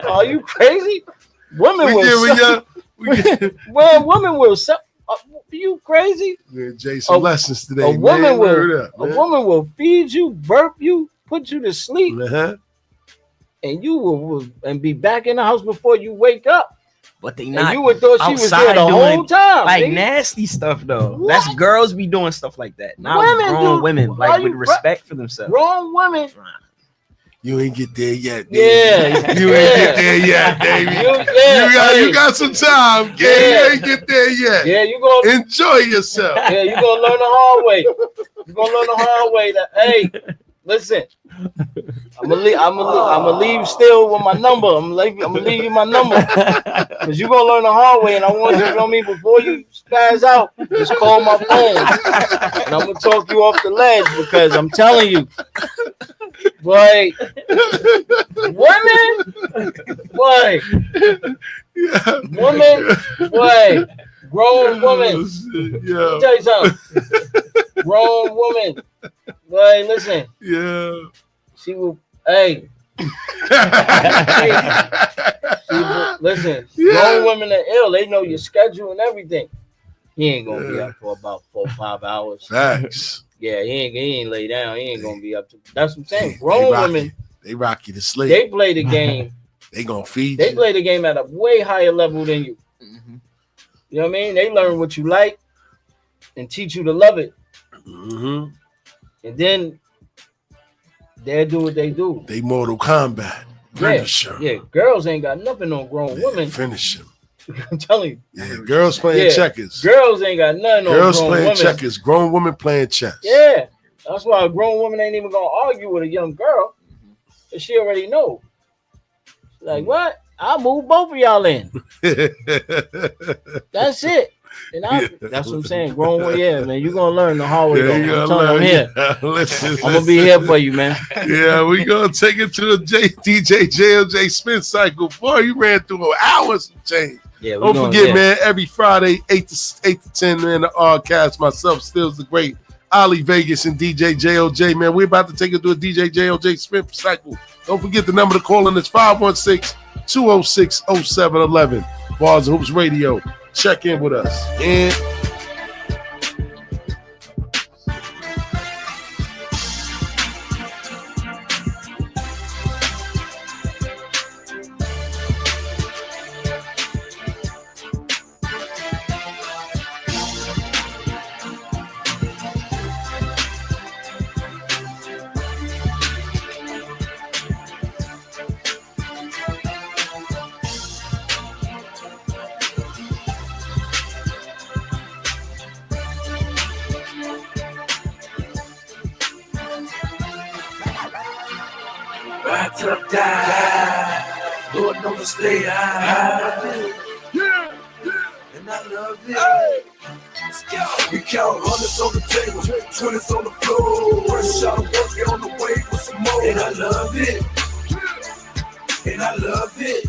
Are you crazy? Women will. Well, women will. Are you crazy? Yeah, Jason, lessons today. A woman will feed you, burp you, put you to sleep. And you will and be back in the house before you wake up. But they not. And you would thought she was there the whole time. Like nasty stuff though. What? That's girls be doing stuff like that. Not grown women, like with respect for themselves. Grown women. You ain't get there yet. Baby. Yeah, you ain't get there yet, baby. You got some time. Yeah, you ain't get there yet. Yeah, you gonna enjoy yourself. Yeah, you gonna learn the hard way. You gonna learn the hard way. That hey, listen. I'm gonna leave still with my number. I'm gonna leave you my number because you're gonna learn the hard way. And I want you to know me before you spaz out. Just call my phone, and I'm gonna talk you off the ledge because I'm telling you, boy, women, grown woman. Yeah. Tell you something, grown woman. Boy, listen. Yeah. She will. Hey. Listen. Grown women are ill. They know your schedule and everything. He ain't gonna be up for about 4 or 5 hours. Facts. Yeah, he ain't lay down. He ain't gonna be up to. That's what I'm saying. Grown women. They rock you to sleep. They play the game. They gonna feed you. They play the game at a way higher level than you. Mm-hmm. You know what I mean? They learn what you like and teach you to love it. Mm-hmm. And then they do what they do. They Mortal Kombat. Finish them. Yeah, girls ain't got nothing on grown women. Finish them. I'm telling you. Yeah, girls playing checkers. Girls ain't got nothing on girls grown playing women. checkers. Grown women playing chess. Yeah. That's why a grown woman ain't even gonna argue with a young girl. Because she already know. Like, what? I'll move both of y'all in. That's it. And that's what I'm saying. Grown woman, man. You're gonna learn the hard way. I'm here. Listen, I'm gonna be here for you, man. Yeah, we gonna take it to the DJ JLJ spin cycle. Boy, you ran through an hour some change. Yeah, don't forget, man. Every Friday, 8 to 10, man. The Rcast, myself, Stills the Great, Ali Vegas, and DJ JLJ, man. We're about to take it to a DJ JLJ spin cycle. Don't forget the number to call in is 516-206-0711. Bars and Hoops Radio. Check in with us. And Ride till I die. Lord knows I stay high. And I love it. Let's go. We count hundreds on the table, 20s on the floor. First shot of working on the way with some more. And I love it. And I love it.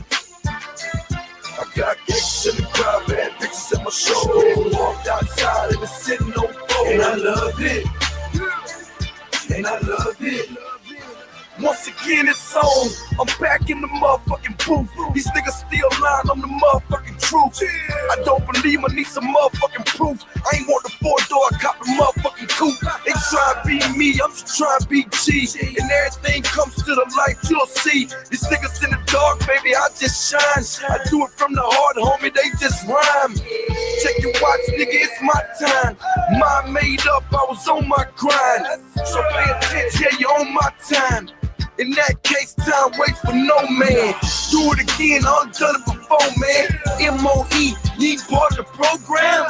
I got gangsters in the crowd, bad bitches in my show. Walked outside and been sitting on floor. And I love it. And I love it. Once again, it's on. I'm back in the motherfucking booth. These niggas still lying on the motherfucking truth. I don't believe I need some motherfucking proof. I ain't want the 4-door, I cop the motherfucking coupe. They try to be me, I'm just trying to be G. And everything comes to the light, you'll see. These niggas in the dark, baby, I just shine. I do it from the heart, homie, they just rhyme. Check your watch, nigga, it's my time. Mind made up, I was on my grind. So pay attention, yeah, you're on my time. In that case, time waits for no man. Do it again, I've done it before, man. MOE, you ain't part of the program?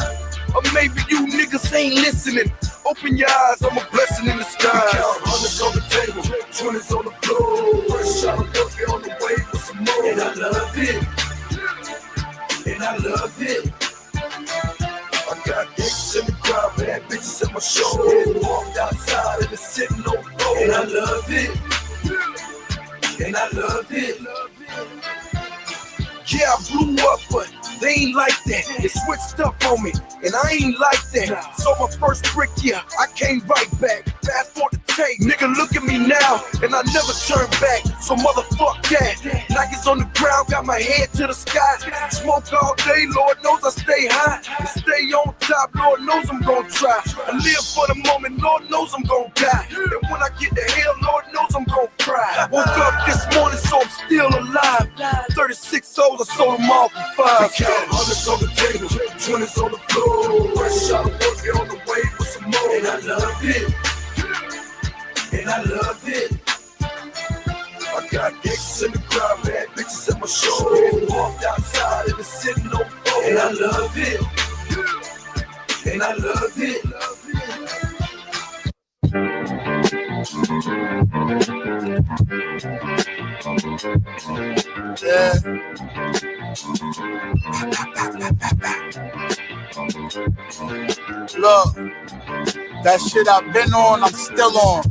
Or maybe you niggas ain't listening. Open your eyes, I'm a blessing in the sky. Count hundreds on the table, 20s on the floor. First shot of working on the way with some more. And I love it. And I love it. I got gangsters in the crowd, bad bitches in my show. Walked outside and been sitting on floor. And I love it. And I love it. Yeah, I blew up, but they ain't like that. They switched up on me, and I ain't like that. So my first brick, yeah, I came right back. Fast forward the tape, nigga, look at me now, and I never turn back. So motherfuck that. Nikes on the ground, got my head to the sky. Smoke all day, Lord knows I stay high. And stay on top, Lord knows I'm gonna try. I live for the moment, Lord knows I'm gonna die. And when I get to hell, Lord knows I'm gonna cry. Woke up this morning, so I'm still alive. 36 souls, I sold them all for 5. Count hundreds on the table, 20s on the floor. First shot of working on the way with some more. And I love it. And I love it. I got gangsters in the crowd, bad bitches at my show. Walked outside and been sitting on floor. And I love it. And I love it. Yeah. Look, that shit I've been on, I'm still on.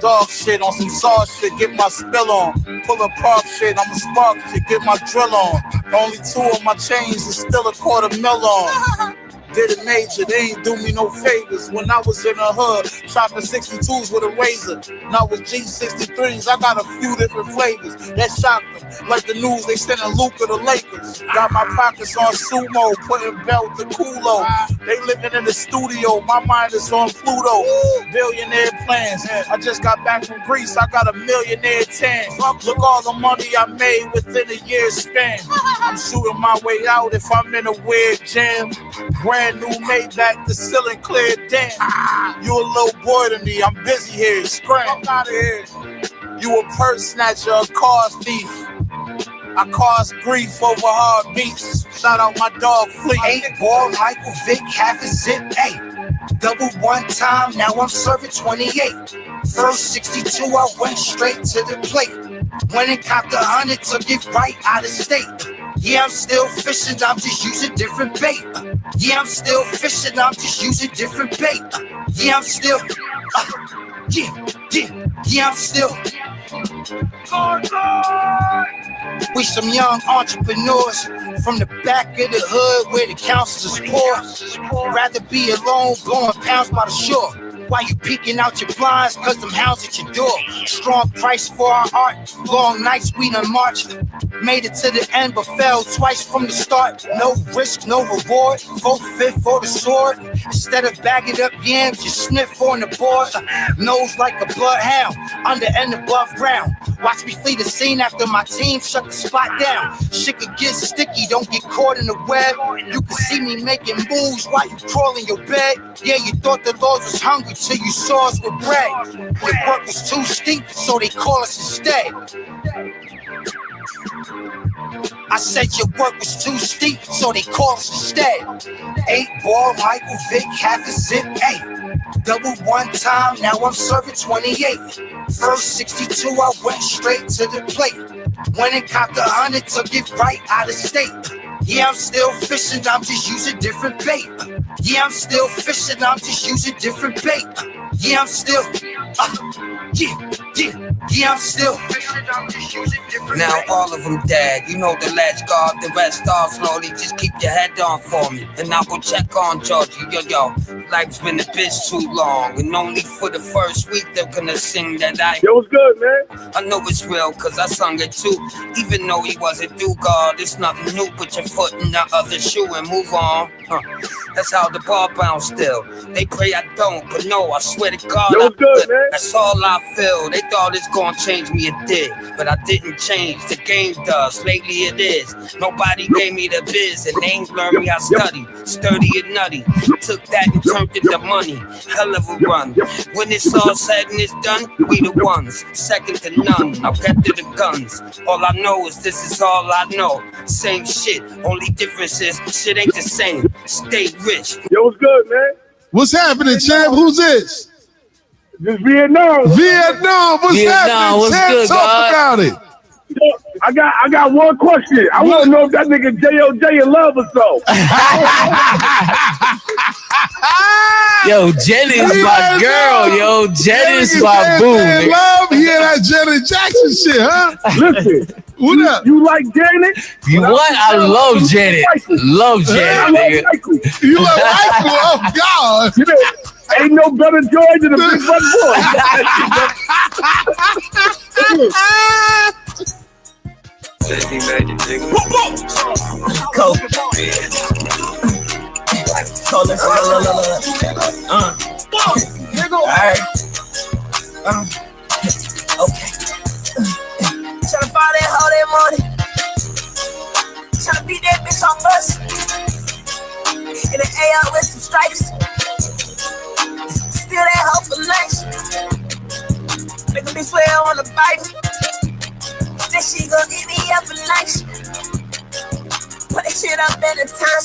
Dog shit on some sauce shit, get my spill on. Pull a park shit, I'm a spark shit, get my drill on. Only 2 of my chains is still a $250,000 on. Did it major, they ain't do me no favors. When I was in the hood, chopping 62s with a razor. Now with G63s, I got a few different flavors. That shocked them. Like the news, they sending Luka to Lakers. Got my pockets on sumo, putting belt to Kulo. They living in the studio, my mind is on Pluto. Billionaire plans, I just got back from Greece, I got a millionaire tan. Look all the money I made within a year's span. I'm shooting my way out if I'm in a weird jam. Brand new Maybach, the ceiling clear, damn. You a little boy to me, I'm busy here, scram. Out of here. You a purse snatcher, a car thief. I cause grief over hard beats. Shout out my dog Fleet. 8 ball, Michael Vick, half a zip, 8. Double one time, now I'm serving 28. First 62, I went straight to the plate. Went and copped 100, took it right out of state. Yeah, I'm still fishing, I'm just using different bait. Yeah, I'm still fishing, I'm just using different bait. Yeah, I'm still, yeah, I'm still. We some young entrepreneurs from the back of the hood where the councils is poor. Rather be alone, blowing pounds by the shore. While you peeking out your blinds, cause them hounds at your door. Strong price for our art, long nights we done marched. Made it to the end but fell twice from the start. No risk, no reward, vote fit for the sword. Instead of bagging up yams, you sniff on the board. Nose like a bloodhound, under and above ground. Watch me flee the scene after my team shut the spot down. Shit could get sticky, don't get caught in the web. You can see me making moves while you crawl in your bed. Yeah, you thought the Lord was hungry till you saw us with bread. Your work was too steep, so they call us instead. I said your work was too steep, so they call us instead. 8 ball, Michael Vick, half a zip, 8. Double one time, now I'm serving 28. First 62, I went straight to the plate. Went and copped 100, took it right out of state. Yeah, I'm still fishing, I'm just using different bait. Yeah, I'm still fishing, I'm just using different bait. Yeah, I'm still, yeah, I'm still fishing, I'm just using different now bait. All of them dead, you know the ledge guard, the rest are slowly. Just keep your head on for me, and I'll go check on Georgie. Yo, life's been a bitch too long, and only for the first week they're gonna sing that Yo, what's good, man? I know it's real, cause I sung it too. Even though he wasn't due, God, it's nothing new. Put your foot in the other shoe and move on. That's how the ball bounce still. They pray I don't, but no, I swear to God, yo, good, man. That's all I feel. They thought it's gonna change me, it did. But I didn't change, the game does. Lately it is. Nobody gave me the biz, and they ain't learned me how to study. Sturdy and nutty. Took that and turned it to money. Hell of a run. When it's all said and it's done, we the ones. Second to none. I'll get to the guns. All I know is this is all I know. Same shit. Only difference is shit ain't the same. Stay rich. Yo, what's good, man? What's happening, champ? Who's this? This Vietnam. Vietnam. What's happening, what's champ? good, Talk God? about it. Yo, I got one question. I want to know if that nigga J.O.J. in love or so. Yo, Jen is my girl. Yo, Jen is my boo. Man, love, hear that Janet Jackson shit, huh? Listen, What up? you like Janet? What? I love Janet. Love Janet, nigga. You love Michael? Oh, God. You know, ain't no better joy than a big butt boy. Coke. Alright. Okay. Tryna find that hoe that money. Tryna beat that bitch on bus. In an AR with some stripes. Steal that hoe for lunch. Make a bitch swear on the Bible. That she gon' eat me up for lunch. Put that shit up in the time.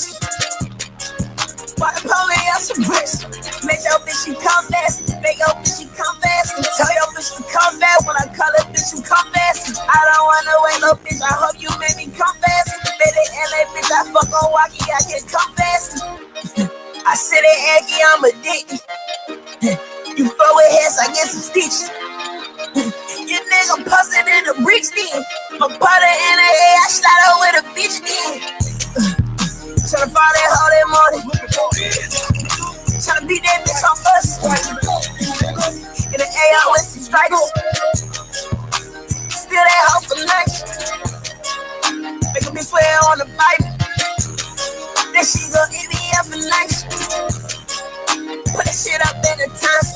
Why the police out some bricks? Make your bitch she come fast. Make your bitch she come fast. Tell your bitch to come fast. When I call her bitch you come fast. I don't wanna wait no bitch. I hope you make me come fast. Baby LA bitch I fuck on walkie. I can come fast. I said it Aggie, I'm addicted. You fuck with heads, I get some stitches. You nigga posted in the bricks then. My partner in the head, I shot her with a bitch then. Tryna find that hoe that money. Tryna beat that bitch on bus. In the AR with some stripes. Steal that hoe for lunch. Make a bitch swear on the Bible. That she gon' eat me up for lunch. Put that shit up in the time.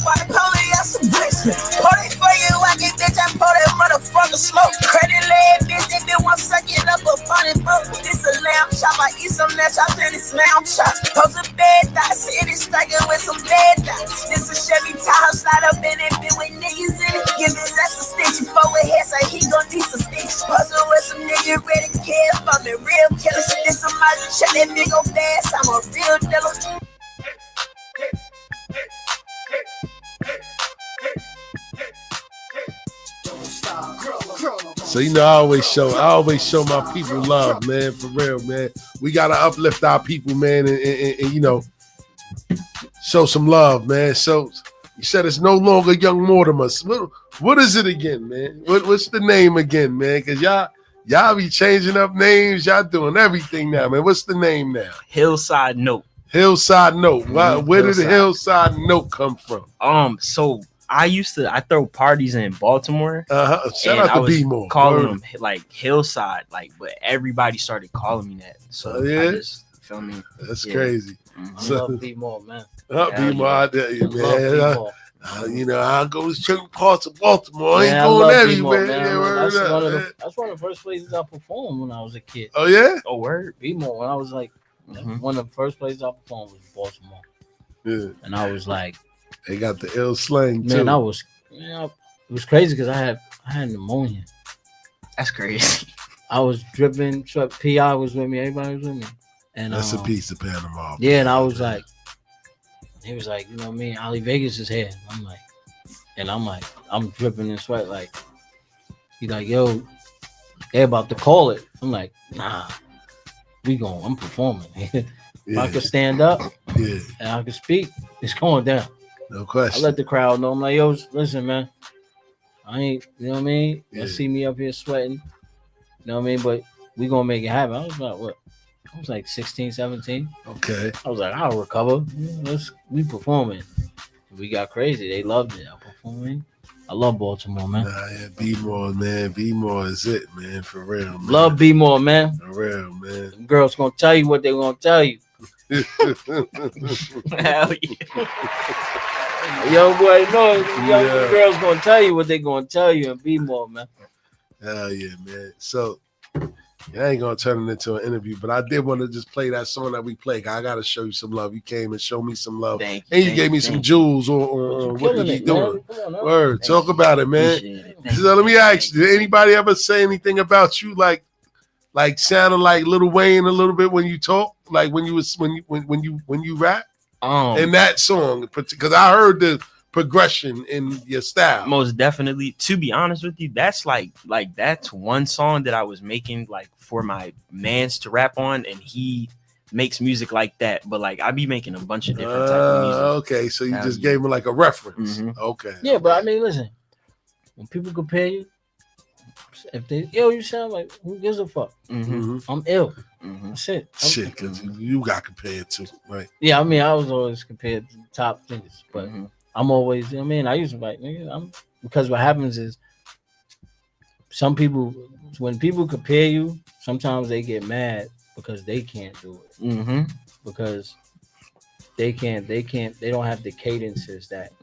Why the police out some bricks? Pour that for you, I get bitch, I pour that motherfucker smoke. Credit leg, bitch, they been one sucking up a bunny book. This a lamb chop, I eat some lamb chop, and it's lamb chop. Post a bed dots, hit it striking with some bed dots. This a Chevy Tahoe, slide up in it, been with niggas in it. Give his ass a stitch, forward with head, so he gon' need some stitch. Puzzle with some niggas ready to kill, I'm a real killer. This a Miley, check that big old fast, I'm a real dealer. So you know, I always show my people love, man. For real, man. We gotta uplift our people, man, and you know, show some love, man. So you said it's no longer Young Mortimer's. What is it again, man? What's the name again, man? Cause y'all be changing up names. Y'all doing everything now, man. What's the name now? Hillside Note. Hillside Note. Where did the Hillside Note come from? So I throw parties in Baltimore. Shout out to B-More. Calling them like Hillside, like, but everybody started calling me that. So yeah, I just, feel me? That's crazy. I love B-More, man. B-More out there, man. You know, I go to certain parts of Baltimore. Man, I ain't going everywhere. That's one of the first places I performed when I was a kid. Oh yeah? Oh word. B-More. When I was like, one of the first places I performed was Baltimore. Yeah. And I was like, they got the ill slang too. Man, it was crazy because I had pneumonia. That's crazy. I was dripping. PI was with me. Everybody was with me. And that's a piece of Panama. Yeah, and I was like, he was like, you know what I mean? Ali Vegas is here. I'm like, And I'm like, I'm dripping in sweat. Like, he's like, yo, they about to call it. I'm like, nah, I'm performing. If I could stand up and I could speak, it's going down. No question. I let the crowd know. I'm like, yo, listen, man. I ain't, you know what I mean? You see me up here sweating. You know what I mean? But we gonna make it happen. I was about what? I was like 16, 17. Okay. I was like, I'll recover. We performing. We got crazy. They loved it. I'm performing. I love Baltimore, man. Nah, yeah, B-more, man. B-more is it, man. For real, man. Love B-more, man. For real, man. Them girls gonna tell you what they gonna tell you. Hell yeah. Young boy, no, young girls gonna tell you what they gonna tell you and B-more, man. Hell yeah, man. So I ain't gonna turn it into an interview, but I did want to just play that song that we played. I gotta show you some love. You came and showed me some love, and you gave me some jewels on what you doing. Word, talk about it, man. So let me ask you: did anybody ever say anything about you, like sounding like Lil Wayne a little bit when you talk, like when you rap? In that song, because I heard the progression in your style. Most definitely. To be honest with you, that's like that's one song that I was making like for my mans to rap on, and he makes music like that. But like I be making a bunch of different type of music. Okay, so you just gave me like a reference. Okay. Yeah, but I mean, listen, when people compare you, if they you sound like, who gives a fuck? I'm ill. That's it. Shit, because you got compared to, right? Yeah, I mean, I was always compared to top niggas, but I'm always, you know what I mean? I used to like, nigga, because what happens is some people, when people compare you, sometimes they get mad because they can't do it. Because they don't have the cadences that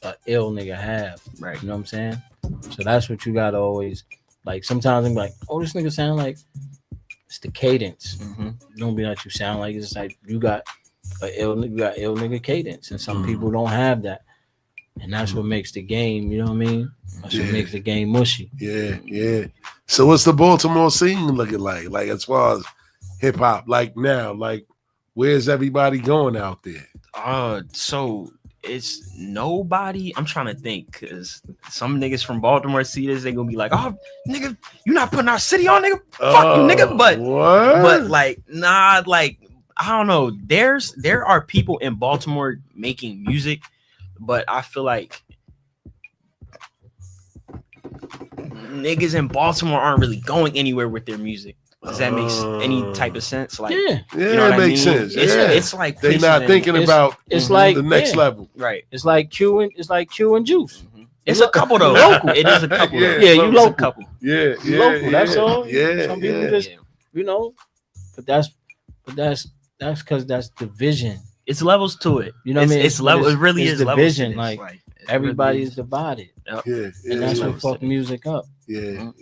a ill nigga have. Right. You know what I'm saying? So that's what you gotta always, like, sometimes I'm like, oh, this nigga sound like, it's the cadence. Don't be like you sound like, it's like you got ill nigga cadence, and some people don't have that. And that's what makes the game, you know what I mean? That's what makes the game mushy. Yeah. So what's the Baltimore scene looking like? Like as far as hip hop, like now, like where's everybody going out there? So it's nobody. I'm trying to think, because some niggas from Baltimore see this, they gonna be like, oh nigga, you not putting our city on, nigga. Fuck you, nigga. But like, nah, like I don't know. There are people in Baltimore making music, but I feel like niggas in Baltimore aren't really going anywhere with their music. Does that make any type of sense? Like, yeah, you know it makes sense. It's like they not thinking about it's like the next level, right? It's like Q and Juice. It's a couple though. Local. It is a couple. Yeah, you local. Couple. Yeah, you local. That's all. Yeah, some people just, you know, but that's because that's the vision. It's levels to it. You know what I mean? It's level. It really is the levels vision. Like everybody is divided. Yeah, and that's what fuck music up. Yeah.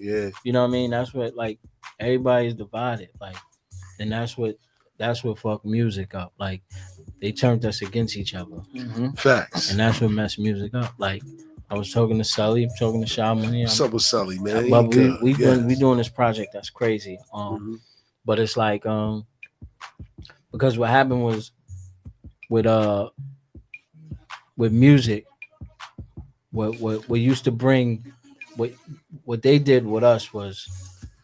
You know what I mean? That's what, like, everybody's divided. Like, and that's what fuck music up. Like, they turned us against each other. Facts. And that's what messed music up. Like, I was talking to Sully, I'm talking to Shamani. What's up with Sully, man? But we doing this project that's crazy. But it's like because what happened was with music, what used to bring what they did with us was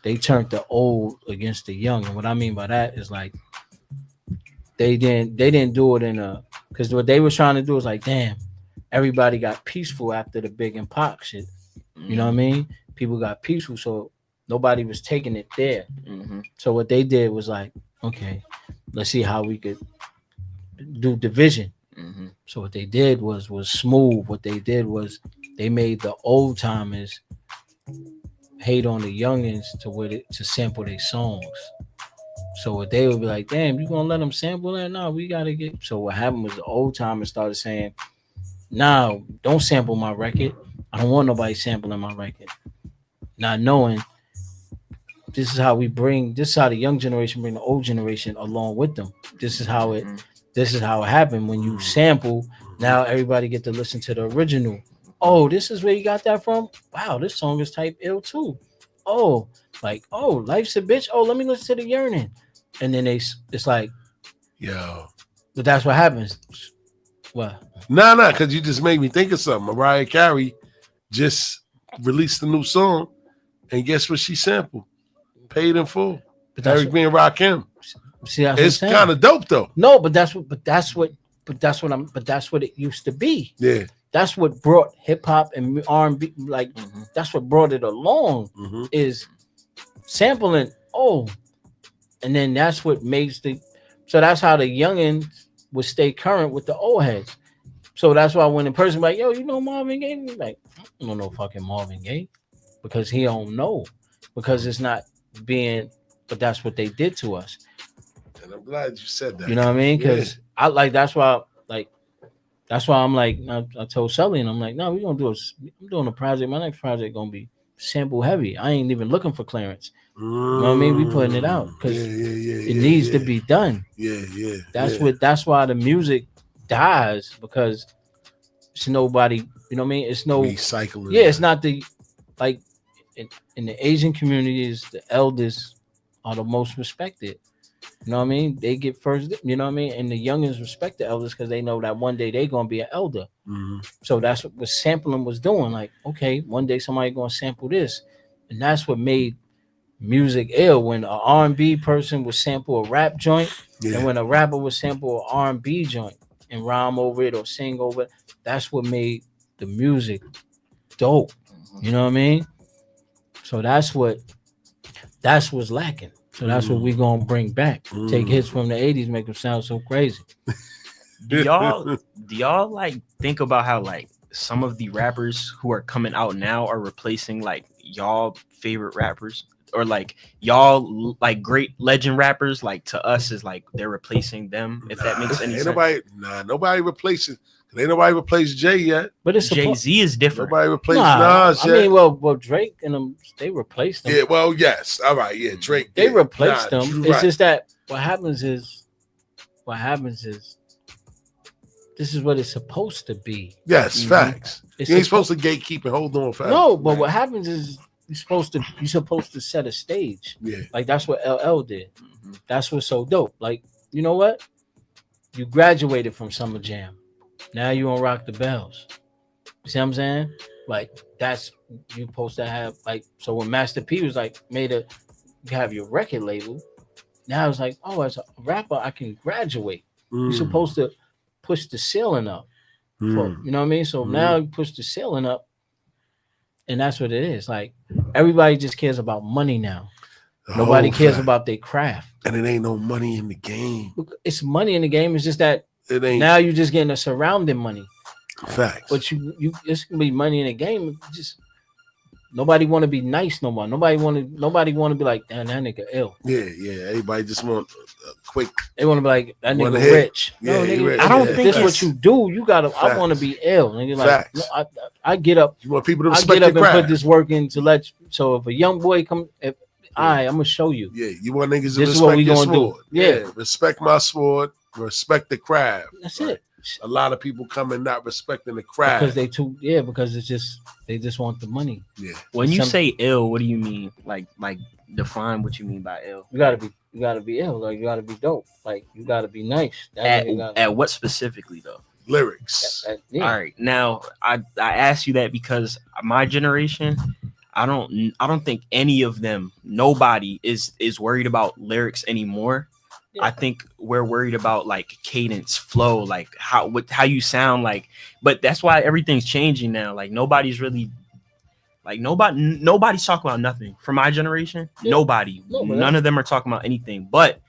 they turned the old against the young. And what I mean by that is, like, they didn't do it in a, because what they was trying to do is like, damn, everybody got peaceful after the Big and Pac shit. You know what I mean? People got peaceful, so nobody was taking it there. So what they did was like, okay, let's see how we could do division. So what they did was smooth. What they did was they made the old timers hate on the youngins to sample their songs. So what they would be like, damn, you gonna let them sample that? No, we gotta get. So what happened was the old timers started saying, nah, don't sample my record. I don't want nobody sampling my record. Not knowing this is how the young generation bring the old generation along with them. This is how it happened. When you sample, now everybody get to listen to the original. Oh, this is where you got that from? Wow, this song is type ill too. Oh, like, oh, life's a bitch. Oh, let me listen to the yearning. And then it's like, yo. But that's what happens. What? Nah, because you just made me think of something. Mariah Carey just released a new song, and guess what she sampled? Paid in Full. Eric B. and Rakim. See, that's it's kind of dope though. No, but that's what it used to be. Yeah. That's what brought hip hop and R&B, like that's what brought it along is sampling. Oh, and then that's what makes so that's how the youngins would stay current with the old heads. So that's why when a person like, yo, you know Marvin Gaye, be like, I don't know fucking Marvin Gaye, because he don't know, because it's not being. But that's what they did to us. And I'm glad you said that. You know what I mean? Because I like that's why I'm like I told Sully and I'm like, no, we're gonna do I'm doing a project. My next project gonna be sample heavy. I ain't even looking for clearance. You know what I mean? We putting it out because it needs to be done. Yeah. That's why the music dies, because it's nobody. You know what I mean? It's no recycling. Yeah, it's not the like in the Asian communities, the elders are the most respected. You know what I mean? They get first, you know what I mean? And the youngins respect the elders because they know that one day they're going to be an elder. So that's what sampling was doing. Like, okay, one day somebody going to sample this. And that's what made music ill. When an R&B person would sample a rap joint, and when a rapper would sample an R&B joint and rhyme over it or sing over it, that's what made the music dope. You know what I mean? So that's what's lacking. So that's what we're gonna bring back. Take hits from the 80s, make them sound so crazy. Do y'all like think about how like some of the rappers who are coming out now are replacing like y'all favorite rappers, or like y'all like great legend rappers? Like to us is like they're replacing them. If that makes any sense. Nobody replacing. Ain't nobody replaced Jay yet. But it's Jay-Z is different. Nobody replaced Nas yet. I mean, well, Drake and them, they replaced them. Yeah, well, yes. All right, yeah, Drake. They replaced them. It's just that what happens is this is what it's supposed to be. Yes, facts. You ain't supposed to gatekeep and hold on fast. No, but what happens is you're supposed to set a stage. Yeah. Like that's what LL did. That's what's so dope. Like, you know what? You graduated from Summer Jam. Now you on Rock the Bells. You see what I'm saying? Like that's you supposed to have like, so when Master P was like you have your record label. Now it's like, oh, as a rapper, I can graduate. You're supposed to push the ceiling up. You know what I mean? So now you push the ceiling up, and that's what it is. Like everybody just cares about money now. Nobody cares about their craft. And it ain't no money in the game. It's money in the game. It's just that it ain't. Now you're just getting a surrounding money. Facts. But it's gonna be money in the game. Just nobody want to be nice no more. Nobody want to be like, damn, that nigga ill. Yeah. Everybody just want a quick. They want to be like, that nigga rich. Yeah, no, nigga, rich. I don't think this is what you do. You gotta. Facts. I want to be ill. Nigga, like, no, I get up. You want people to respect your craft. And put this work in to let. So if a young boy come, I'm gonna show you. Yeah, you want niggas to this respect is what we your gonna sword. do. Yeah, respect my sword. Respect the craft. That's it. A lot of people come in not respecting the craft because they just want the money. Yeah. When you say ill, what do you mean? Like define what you mean by ill. You gotta be ill. Like you gotta be dope. Like you gotta be nice. At what specifically though? Lyrics. Yeah. All right. Now I asked you that because my generation, I don't think any of them, nobody is worried about lyrics anymore. Yeah. I think we're worried about like cadence, flow, like how you sound like. But that's why everything's changing now. Like nobody's really, like nobody's talking about nothing. For my generation, nobody, none of them are talking about anything. But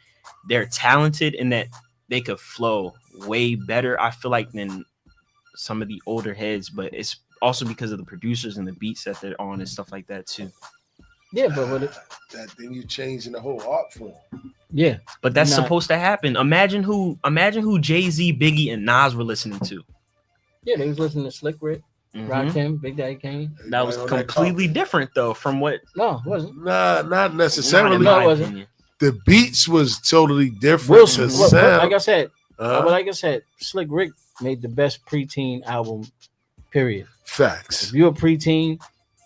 they're talented in that they could flow way better, I feel like, than some of the older heads. But it's also because of the producers and the beats that they're on and stuff like that too. Yeah, but that thing you changing the whole art form. Yeah, but that's supposed to happen. Imagine who Jay-Z, Biggie, and Nas were listening to. Yeah, they was listening to Slick Rick, Rakim, Big Daddy Kane. That was completely different though from what. No, it wasn't. Nah, not necessarily. No, it wasn't. The beats was totally different. Like I said, Slick Rick made the best preteen album. Period. Facts. If you're a preteen.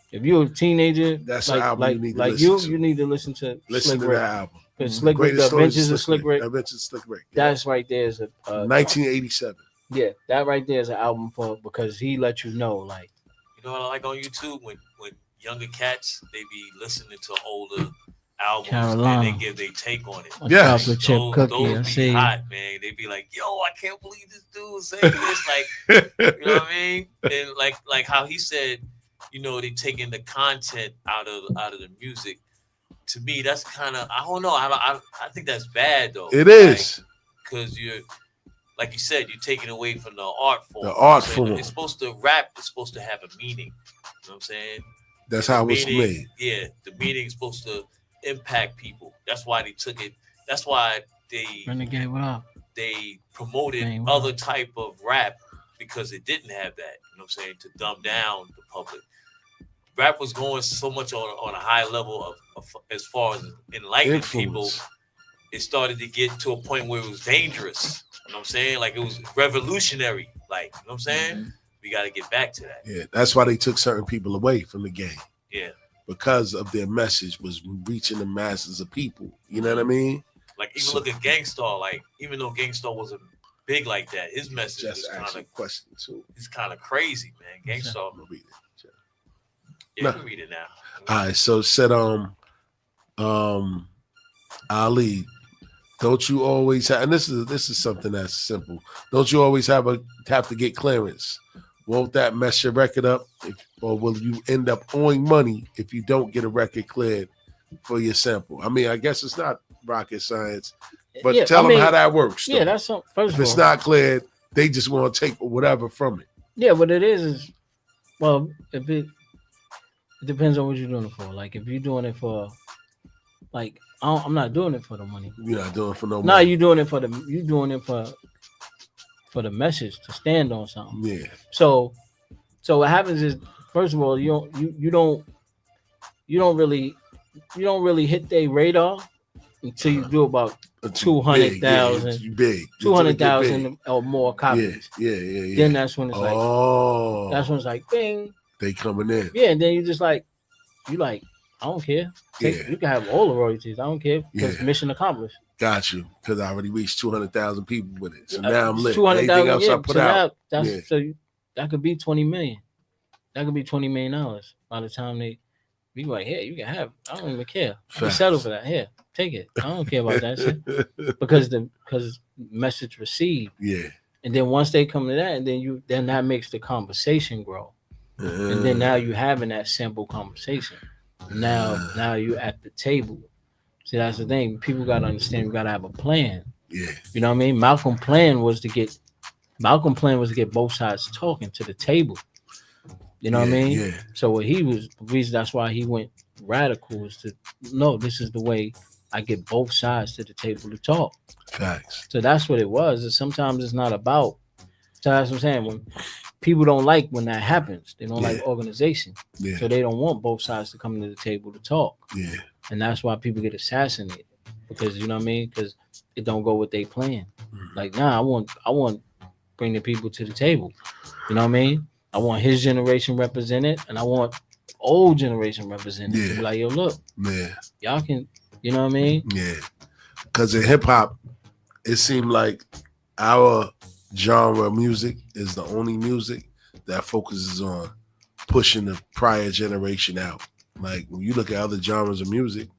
If you're a teenager, that's like, an album you need to listen to. You need to listen to Slick Rick. That album. Slick Rick, The Adventures of Slick Rick. Adventures of Slick Rick. That's right there. Is a 1987. Yeah, that right there is an album for because he let you know, like, You know what I like on YouTube when younger cats they be listening to older albums Carolina. and they give their take on it. A chocolate chip cookie. Those I be see. hot, man. They be like, "Yo, I can't believe this dude saying this." Like, you know what I mean? And like how he said, you know, they taking the content out of the music. To me, that's kind of I don't know. I think that's bad though. It is because you're like you said, you're taking away from the art form. The art form. It's supposed to rap. It's supposed to have a meaning. You know what I'm saying? That's how it's made. Yeah, the meaning is supposed to impact people. That's why they took it. That's why Renegade, what up? They promoted Dang, other type of rap because it didn't have that. You know what I'm saying? To dumb down the public. Rap was going so much on a high level of as far as enlightening people. It started to get to a point where it was dangerous. You know what I'm saying? Like it was revolutionary. Like, you know what I'm saying? Mm-hmm. We got to get back to that. Yeah, that's why they took certain people away from the game. Yeah. Because of their message was reaching the masses of people. You know what I mean? Like even look at Gangstar. Like even though Gangstar wasn't big like that, his message is kind of question too. It's kind of crazy, man. Gangstar. Read it. Yeah, you can read it now. All right. So said Ali. Don't you always have, and this is something that's simple. Don't you always have to get clearance? Won't that mess your record up? Or will you end up owing money if you don't get a record cleared for your sample? I mean, I guess it's not rocket science, but tell them how that works. Yeah, that's something. First if it's not cleared, they just want to take whatever from it. Yeah, what it is well, if it depends on what you're doing it for. Like if you're doing it for, like, I'm not doing it for the money. You're not doing it for no money. No, you're doing it for the message to stand on something. Yeah. So what happens is, first of all, you don't really hit their radar until you do about 200,000, 200,000 or more copies. Yeah. Then that's when it's that's when it's like, bing. They coming in. Yeah, and then you just like, I don't care. You can have all the royalties. I don't care because mission accomplished. Got you. Because I already reached 200,000 people with it. So now I'm lit. 200,000 else I put out. That could be 20 million. That could be $20 million by the time they be like, here, you can have. I don't even care. You settle for that. Here, take it. I don't care about that shit because message received. Yeah. And then once they come to that, and then that makes the conversation grow. And then now you having that simple conversation. Now you at the table. See, that's the thing. People got to understand. You got to have a plan. Yeah. You know what I mean? Malcolm's plan was to get both sides talking to the table. You know what I mean? Yeah. So the reason that's why he went radical is to no, this is the way I get both sides to the table to talk. Facts. So that's what it was. And sometimes it's not about. So that's what I'm saying. When people don't like when that happens, they don't like organization. Yeah. So they don't want both sides to come to the table to talk. Yeah. And that's why people get assassinated because you know what I mean? Because it don't go with their plan. Like, nah, I want bring the people to the table. You know what I mean? I want his generation represented, and I want old generation represented. Yeah. To be like, yo, look, y'all can, you know what I mean? Yeah. Because in hip hop, it seemed like our genre of music is the only music that focuses on pushing the prior generation out. Like when you look at other genres of music,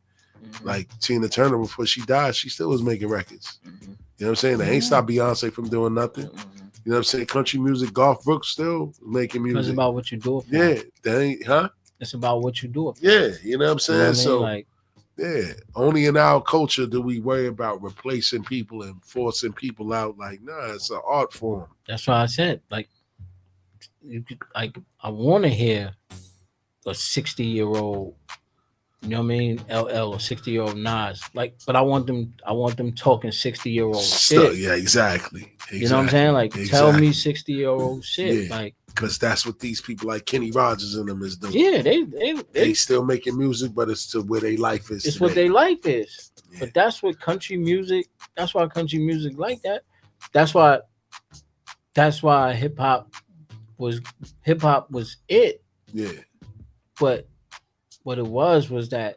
like Tina Turner, before she died, she still was making records. You know what I'm saying? They ain't stopped Beyonce from doing nothing. You know what I'm saying? Country music, Garth Brooks still making music. It's about what you do it for. Yeah, that ain't, huh? It's about what you do it for. Yeah, you know what I'm saying? You know what I mean? So, like, yeah, only in our culture do we worry about replacing people and forcing people out. Like, nah, it's an art form. That's why I said, like, you could, like, I want to hear a 60-year-old, you know what I mean, LL or 60-year-old Nas, like, but I want them talking 60-year-old shit. Yeah, exactly. You know what I'm saying? Like, tell me 60-year-old shit, like, because that's what these people like Kenny Rogers and them is doing. Yeah, they still making music, but it's to where their life is. It's today. what their life is. Yeah. But that's what country music. That's why country music like that. That's why hip hop was it. Yeah. But what it was that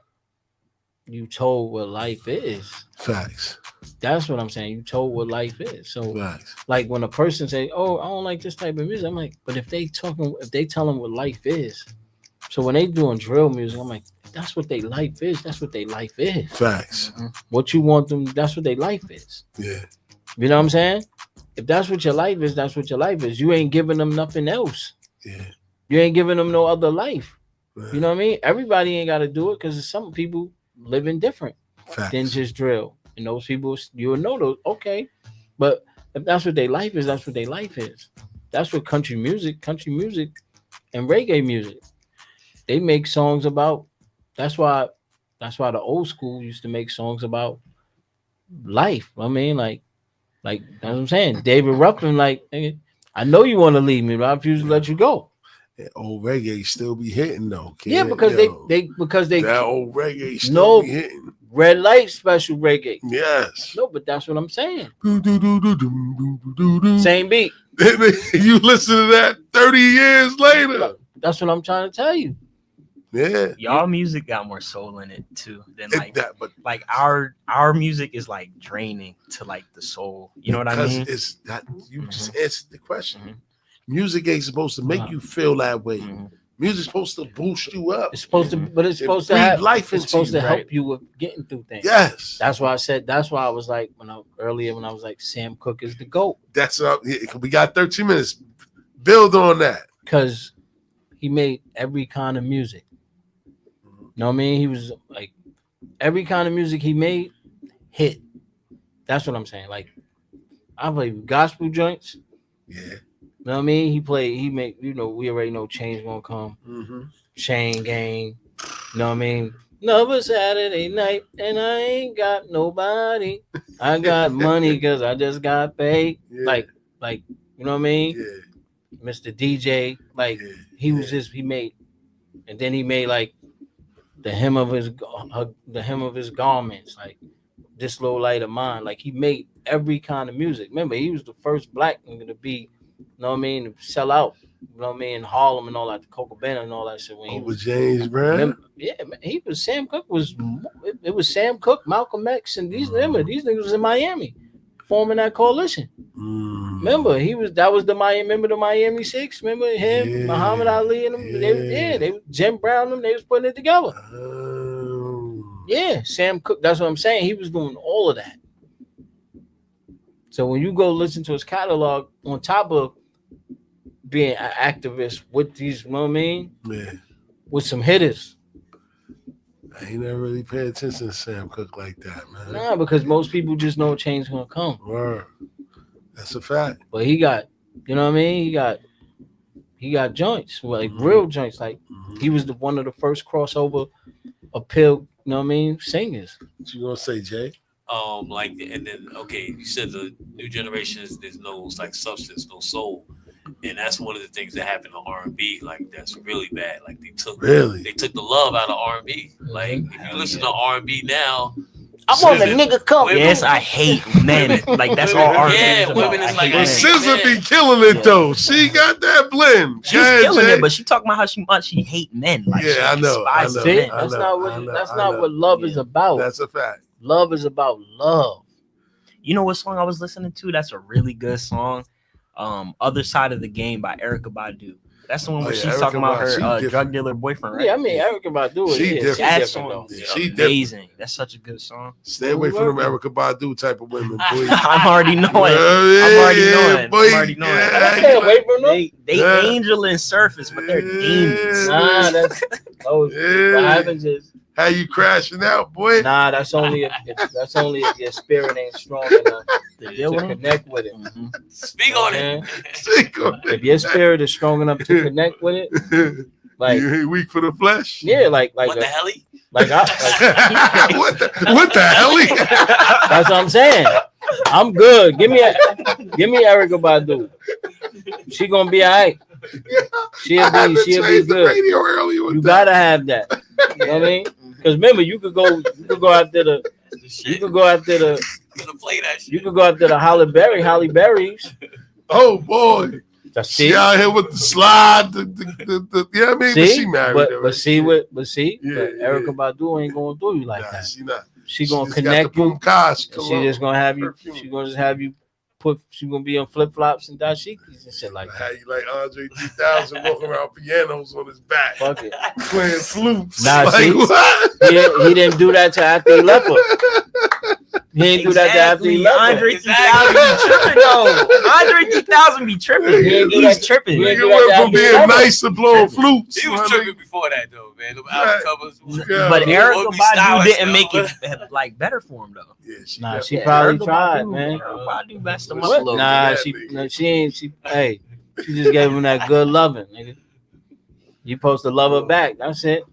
you told what life is. Facts. That's what I'm saying. You told what life is. So, Facts. like when a person say, "Oh, I don't like this type of music," I'm like, but if they tell them what life is, so when they doing drill music, I'm like, that's what their life is. That's what their life is. Facts. What you want them, that's what their life is. Yeah. You know what I'm saying? If that's what your life is, that's what your life is. You ain't giving them nothing else. Yeah. You ain't giving them no other life. Right. You know what I mean? Everybody ain't got to do it because some people living different than just drill. And those people, you'll know those. Okay. But if that's what their life is, that's what their life is. That's what country music, and reggae music. They make songs about. That's why the old school used to make songs about life. I mean, like that's what I'm saying. David Ruffin, like, I know you want to leave me, but I refuse to let you go. That old reggae still be hitting though. Kid. Yeah, because they that old reggae still be hitting. Red light special reggae. Yes. No, but that's what I'm saying. Same beat. You listen to that 30 years later. That's what I'm trying to tell you. Yeah. Y'all music got more soul in it too than like that, but like our music is like draining to like the soul. You know what I mean? It's that you just answered the question. Music ain't supposed to make you feel that way. Music's supposed to boost you up. It's supposed to, but it's supposed to have life. It's supposed to help you with getting through things. Yes. That's why I said. That's why I was like when I was like Sam Cooke is the GOAT. That's we got 13 minutes. Build on that because he made every kind of music. You know what I mean? He was like every kind of music he made hit. That's what I'm saying. Like I play gospel joints. Yeah. You know what I mean? He made, we already know Change Gonna Come. Chain Gang. You know what I mean? Another Saturday night and I ain't got nobody. I got money because I just got paid. Yeah. Like, you know what I mean? Yeah. Mr. DJ. Like he was just, he made, and then he made like the hem of his garments, like This Little Light of Mine. Like he made every kind of music. Remember, he was the first black nigga to be, you know what I mean, to sell out. You know what I mean, in Harlem and all that, Coca Bena and all that shit. When he was James Brown. Yeah, man, he was Sam Cooke. It was Sam Cooke, Malcolm X, and these niggas was in Miami forming that coalition. Remember, that was the Miami. Remember the Miami Six? Remember him, Muhammad Ali, and them. They Jim Brown, them. They was putting it together. Yeah, Sam Cooke. That's what I'm saying. He was doing all of that. So when you go listen to his catalog, on top of being an activist with these, you know what I mean? Yeah. With some hitters. I ain't never really paid attention to Sam Cooke like that, man. Nah, because most people just know change gonna come. Word. That's a fact. But he got, you know what I mean? He got joints, like real joints. Like he was one of the first crossover appeal, you know what I mean, singers. What you gonna say, Jay? Like, and then you said the new generations, there's no like substance, no soul, and that's one of the things that happened to R&B. Like that's really bad. Like they took the love out of R&B. Like if you listen to R&B now, I want the nigga come. Yes, I hate men. Like that's all R&B. Yeah, women is like. SZA be killing it though. She got that blend. She's killing it, but she talking about how much she hate men. Like, yeah, I know. That's not what love is about. That's a fact. Love is about love. You know what song I was listening to? That's a really good song. Other Side of the Game by Erykah Badu. That's the one where she's talking about her drug dealer boyfriend, right? Yeah, I mean Erykah Badu. That song is amazing. That's such a good song. Stay away from them Erykah Badu type of women, boy. I'm already knowing. I'm already knowing. Stay away from them. They angel and surface, but they're demons. Nah, what happens is. How you crashing out, boy? Nah, that's only if your spirit ain't strong enough to connect with it. Speak on it. If your spirit is strong enough to connect with it, like you weak for the flesh. Yeah, like what the hell? What the hell? That's what I'm saying. I'm good. Give me Erykah Badu. She gonna be all right. She'll be good. You gotta have that. You know what I mean? Because remember, you could go out there to Halle Berry's. Oh boy. She out here with the slide. Yeah, I mean, but she married. But Erykah Badu ain't going through you like that. She not. she gonna just connect got the you. Boom Kosh She cologne. just gonna have you. Perfume. She gonna just have you put. She gonna be on flip flops and dashikis and shit like How that. you like Andre 3000 walking around pianos on his back, Fuck it. playing flutes? Nah, like, see? what? He didn't do that till after he left her. He didn't do that till after he left her. Andre 3000 be tripping though. Andre 3000 be tripping. He's tripping. He Nigga went from being nice to blowing flutes. He was tripping before that though, man. The album covers. Yeah. But Erica What be Badu styling didn't stuff. make it like better for him though. Yeah, she Nah, got- she probably Erica tried, Badu, man. Erica Badu messed him up a What? little Nah, bit. she hey, she just gave him that good loving, nigga. You supposed to love her back. That's it.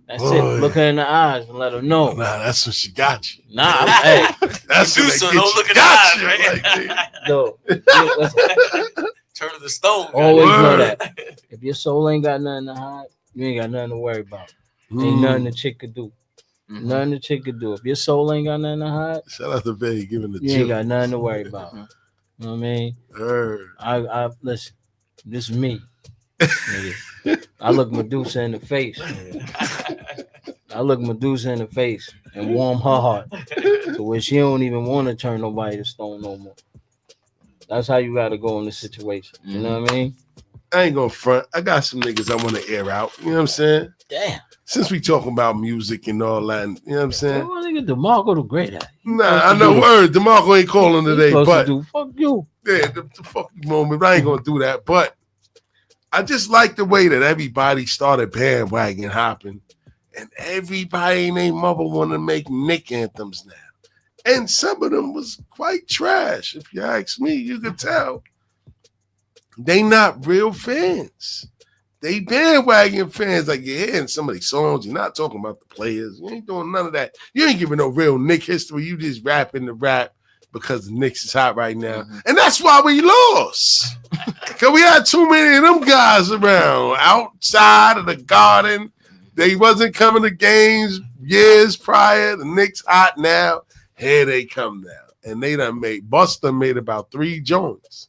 That's it. Boy. Look her in the eyes and let her know. Nah, that's when she got you. Nah, hey, That's when they Producer, get don't you. look in the Got eyes, you. man. Like, no. Turn to the stone. Always know Word. that. If your soul ain't got nothing to hide, you ain't got nothing to worry about. Ain't Mm. nothing the chick could do. Nothing the chick could do. If your soul ain't got nothing to hide, Shout out to Bay giving the you ain't chip. got nothing to worry about. You know what I mean? Word. I listen. This is me. Nigga. I look Medusa in the face. I look Medusa in the face and warm her heart to where she don't even want to turn nobody to stone no more. That's how you gotta go in this situation. You know what I mean? I ain't gonna front. I got some niggas I want to air out. You know what I'm saying? Damn. Since we talking about music and all that, you know what I'm saying? Well, nigga, DeMarco the great at. Nah, I know word. DeMarco ain't calling today, but fuck you. yeah, the fuck you moment. But I ain't gonna do that. But I just like the way that everybody started bandwagon hopping, and everybody and their mother want to make Nick anthems now. And some of them was quite trash. If you ask me, you could tell. They not real fans. They bandwagon fans. Like you're hearing some of these songs. You're not talking about the players. You ain't doing none of that. You ain't giving no real Nick history. You just rapping the rap because the Knicks is hot right now. And that's why we lost. Because we had too many of them guys around outside of the Garden. They wasn't coming to games years prior. The Knicks hot now. Here they come now. And they done made, Buster made about 3 joints.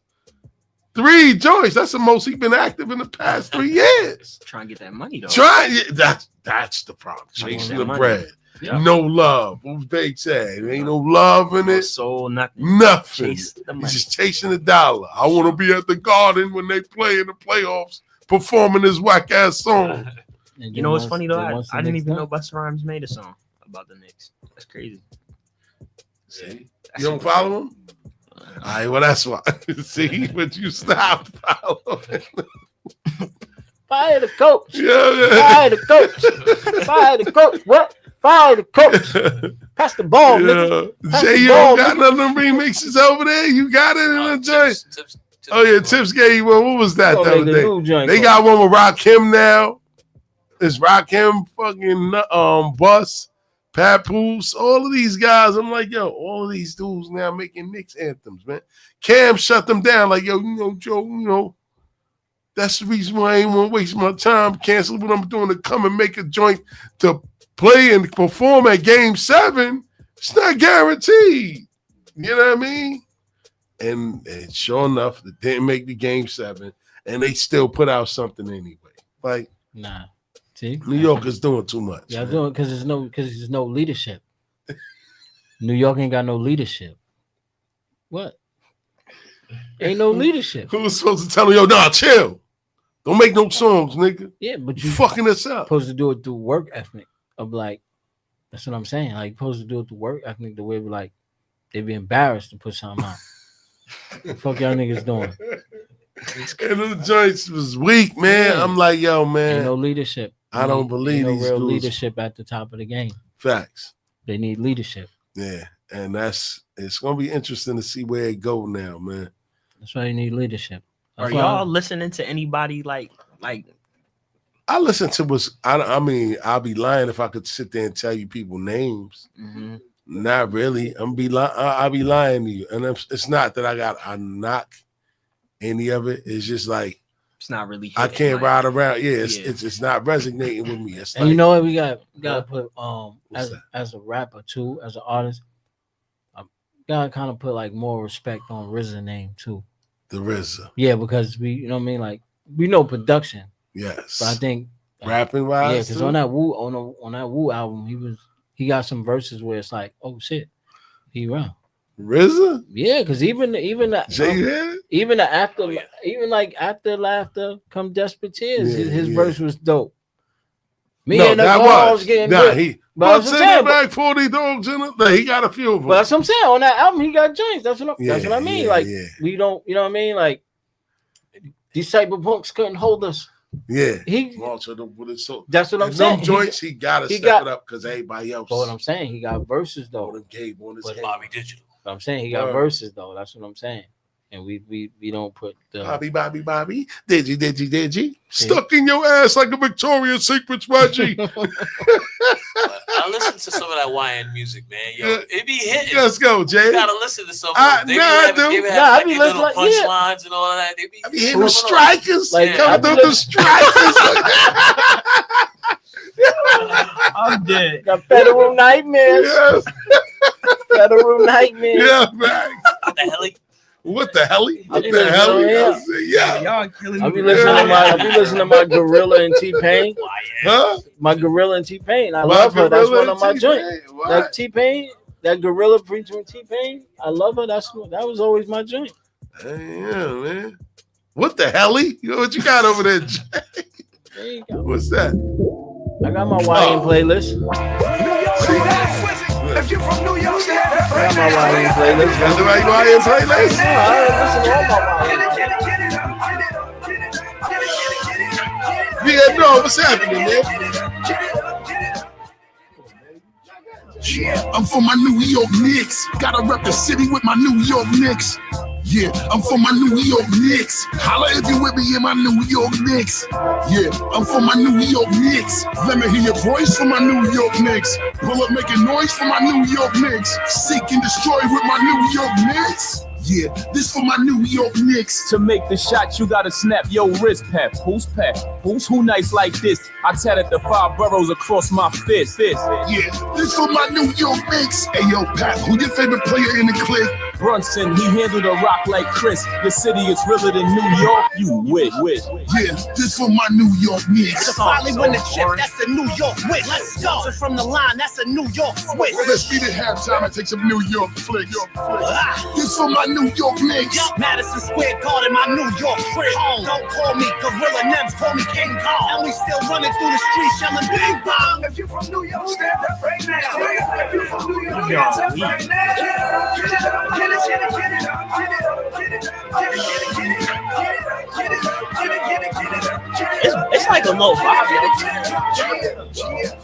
3 joints. That's the most he's been active in the past 3 years. Trying to get that money though. That's the problem. Chasing the money. bread. Yeah. No love. What Big said. There ain't no love in No it. soul, nothing. Nothing. Chase the money. He's just chasing the dollar. I want to be at the Garden when they play in the playoffs, performing this whack ass song. You know what's funny though? I didn't even know Busta Rhymes made a song about the Knicks. That's crazy. See? You don't follow him? All right, well, that's why. See, but you stopped following. Fire the coach. Yeah. Fire the coach. Fire the coach. What? Fire the coach. Pass the ball, nigga. Pass Jay, the you ball, don't got nigga. none of them remixes over there? You got it in the joint? Oh, yeah, Tips gave you one. What was that Gonna the other make a day? new joint They got one with Rakim now. It's Rakim, fucking Bus, Papoose, all of these guys. I'm like, yo, all of these dudes now making Knicks anthems, man. Cam shut them down. Like, yo, you know, Joe, that's the reason why I ain't want to waste my time. Cancel what I'm doing to come and make a joint to play and perform at Game 7. It's not guaranteed. You know what I mean? And sure enough, they didn't make the Game 7, and they still put out something anyway. Like, nah. See? New York is doing too much. Yeah, doing because there's no leadership. New York ain't got no leadership. What? Ain't no leadership. Who was supposed to tell them, yo, nah, chill. Don't make no songs, nigga. Yeah, but you fucking us up. Supposed to do it through work ethic of like, that's what I'm saying. Like, supposed to do it through work ethic the way we like, they be embarrassed to put something out. Fuck y'all niggas doing. And the joints was weak, man. Yeah. I'm like, yo, man. Ain't no leadership. I don't believe Ain't no these real dudes. leadership at the top of the game. Facts. They need leadership. Yeah, and it's gonna be interesting to see where it go now, man. That's why you need leadership. Are That's why y'all listening to anybody like I listen to I mean, I'll be lying if I could sit there and tell you people names. Mhm. Not really. I'll be lying to you, and it's not that I knock any of it. It's just like it's not really I hitting, can't like- ride around. Yeah, Yeah. it's not resonating with me. It's And like, you know what? We got to put What's that? as a rapper too, as an artist, gotta kind of put like more respect on RZA name too. the RZA. Yeah, because we, you know what I mean, like we know production. Yes. But I think Rapping yeah, wise, because too? on that Wu album, he was he got some verses where it's like, oh shit, he around. RZA? Yeah, because even the Oh, even like after laughter come desperate tears, Yeah, his yeah. verse was dope. Me No, and the that girls was. getting Nah, good. he. But But that's what I'm take saying. it back 40 dogs in it. Nah, he got a few of them. But that's what I'm saying. On that album, he got joints. That's what I mean. Yeah, Like yeah. we don't, you know what I mean? Like these cyberpunks couldn't hold us. Yeah. He. Walter with his soul. That's what I'm And saying. them joints, he got to he step got- it up because everybody else. But what I'm saying, he got verses though. on Gabe on his But head. Bobby Digital. But I'm saying he got Word. verses though. That's what I'm saying. And we don't put the Bobby. Did you? Stuck in your ass like a Victoria's Secret Reggie. I listen to some of that YN music, man. Yo, it be hitting. Let's go, Jay. You gotta listen to some. I They be do. I be be listening little like- yeah. punchlines and all of that. They be I be hitting the strikers. Like, Yeah. Come I be through the listening- strikers. I'm dead. got Federal Nightmares. Yes. Federal Nightmares. Yeah, man. what the hell? What the hell? I What be the listening hell? to him. Yeah. Y'all killing I me. be listening to my Gorilla and T-Pain. Huh? My Gorilla and T-Pain. I love her. That's one of my joints. That T-Pain, that Gorilla featuring T-Pain. I love her. That was always my joint. Yeah, man. What the hell? What you got over there, Jay? There you go. What's that? I got my YN playlist. If you're from New York, I got my YN playlist. That's the right YN playlist? I listen to all my YN. Yeah, no, what's happening, man? Yeah, I'm from my New York Knicks. Gotta rep the city with my New York Knicks. Yeah, I'm from my New York Knicks. Holla if you with me in my New York Knicks. Yeah, I'm from my New York Knicks. Let me hear your voice for my New York Knicks. Pull up making noise for my New York Knicks. Seek and destroy with my New York Knicks. Yeah, this for my New York Knicks. To make the shot, you gotta snap your wrist, Pep. Who's Pep? Who nice like this? I tatted the 5 boroughs across my fist. Yeah, this for my New York Knicks. Hey, yo, Pat, who your favorite player in the clique? Brunson, he handled a rock like Chris. The city is realer than New York. You wish. Yeah, this for my New York Knicks. To finally win the chip, that's a New York wish. Let's go. From the line, that's a New York switch. Let's beat it halftime and take some New York flicks. This for my New York Knicks. Madison Square Garden, my New York crib. Don't call me Gorilla Nems, call me King Kong. And we still running through the streets yelling bing bong. If you're from New York, stand up right now. If you're from New York, stand up right now. Get it up, get it up, get it up, get it up, get it up, get it up. It's like a low vibe,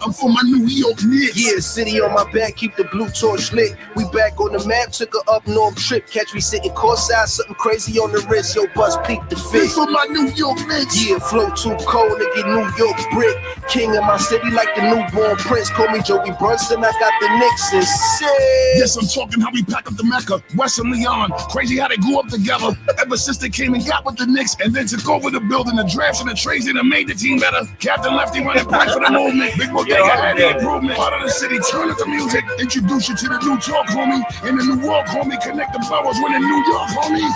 I'm from my New York Knicks. Yeah, city on my back, keep the blue torch lit. We back on the map, took a up north trip. Catch me sitting courtside, something crazy on the wrist. Yo, buzz peak the fit. This for my New York Knicks. Yeah, flow too cold to get New York brick. King of my city like the newborn prince. Call me Joey Brunson, I got the Knicks and shit. Yes, I'm talking how we pack up the Mecca, West and Leon. Crazy how they grew up together. Ever since they came and got with the Knicks and then took over the building, the drafts and the trades and made the team better. Captain Lefty running point for the movement. Big Bodega had the improvement. Part of the city, turn up the music. Introduce you to the New Talk, homie. And the New York, homie. Connect the boroughs when in New York, homie.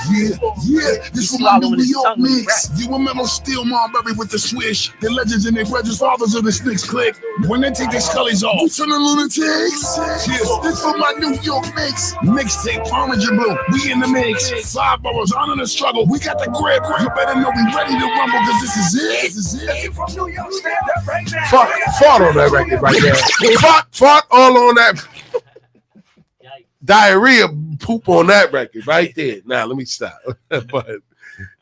Yeah. This for my New York Knicks. You remember Steel Marbury with the swish. The legends and their brothers, fathers of the Knicks click. When they take their scullies off, who's on the lunatics? Yeah, this for my New York Knicks. Mixtape, orange and blue. We in the mix. 5 boroughs, on in the struggle. We got the grip. You better know we ready to rumble because this is it. This is it. If you're from New York, stand up right now. Fart on that record right there. Fart all on that. Diarrhea poop on that record right there. Now, let me stop. But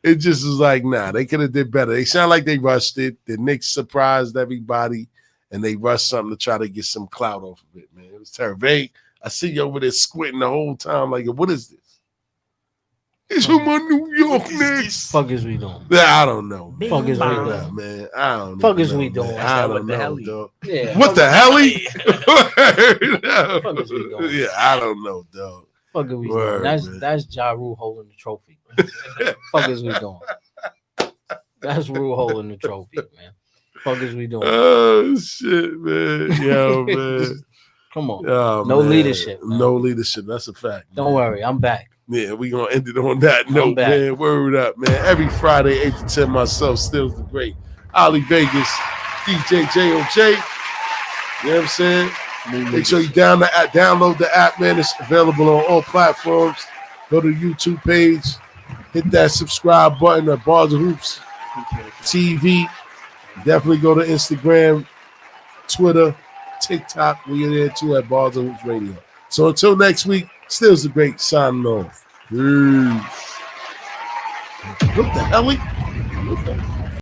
it just was like, nah, they could have did better. They sound like they rushed it. The Knicks surprised everybody, and they rushed something to try to get some clout off of it, man. It was terrible. I see you over there squinting the whole time like, what is this? It's from my New York Knicks. Fuck is we doing? I don't know. Fuck is we doing, doing? man? I don't know. Fuck is we doing? I don't know, dog. Yeah. What the hell? Fuck is we doing? Yeah, I don't know, dog. Fuck is we Word, doing? That's Ja Rule holding the trophy. Fuck is we doing? That's Rule holding the trophy, man. Fuck is we doing? Oh shit, man. Yo, man. Come on. Oh, no man. leadership. Man. No leadership. That's a fact. Don't worry, I'm back. Yeah, we gonna end it on that note, back. man. Word up, man. Every Friday, 8 to 10, myself, Stills the Great, Ollie Vegas, DJ JOJ. You know what I'm saying? Make sure you download the app, man. It's available on all platforms. Go to the YouTube page. Hit that subscribe button at Bars and Hoops TV. Definitely go to Instagram, Twitter, TikTok. We're there too at Bars and Hoops Radio. So until next week, Still's the Great signing off. Peace. What the hell?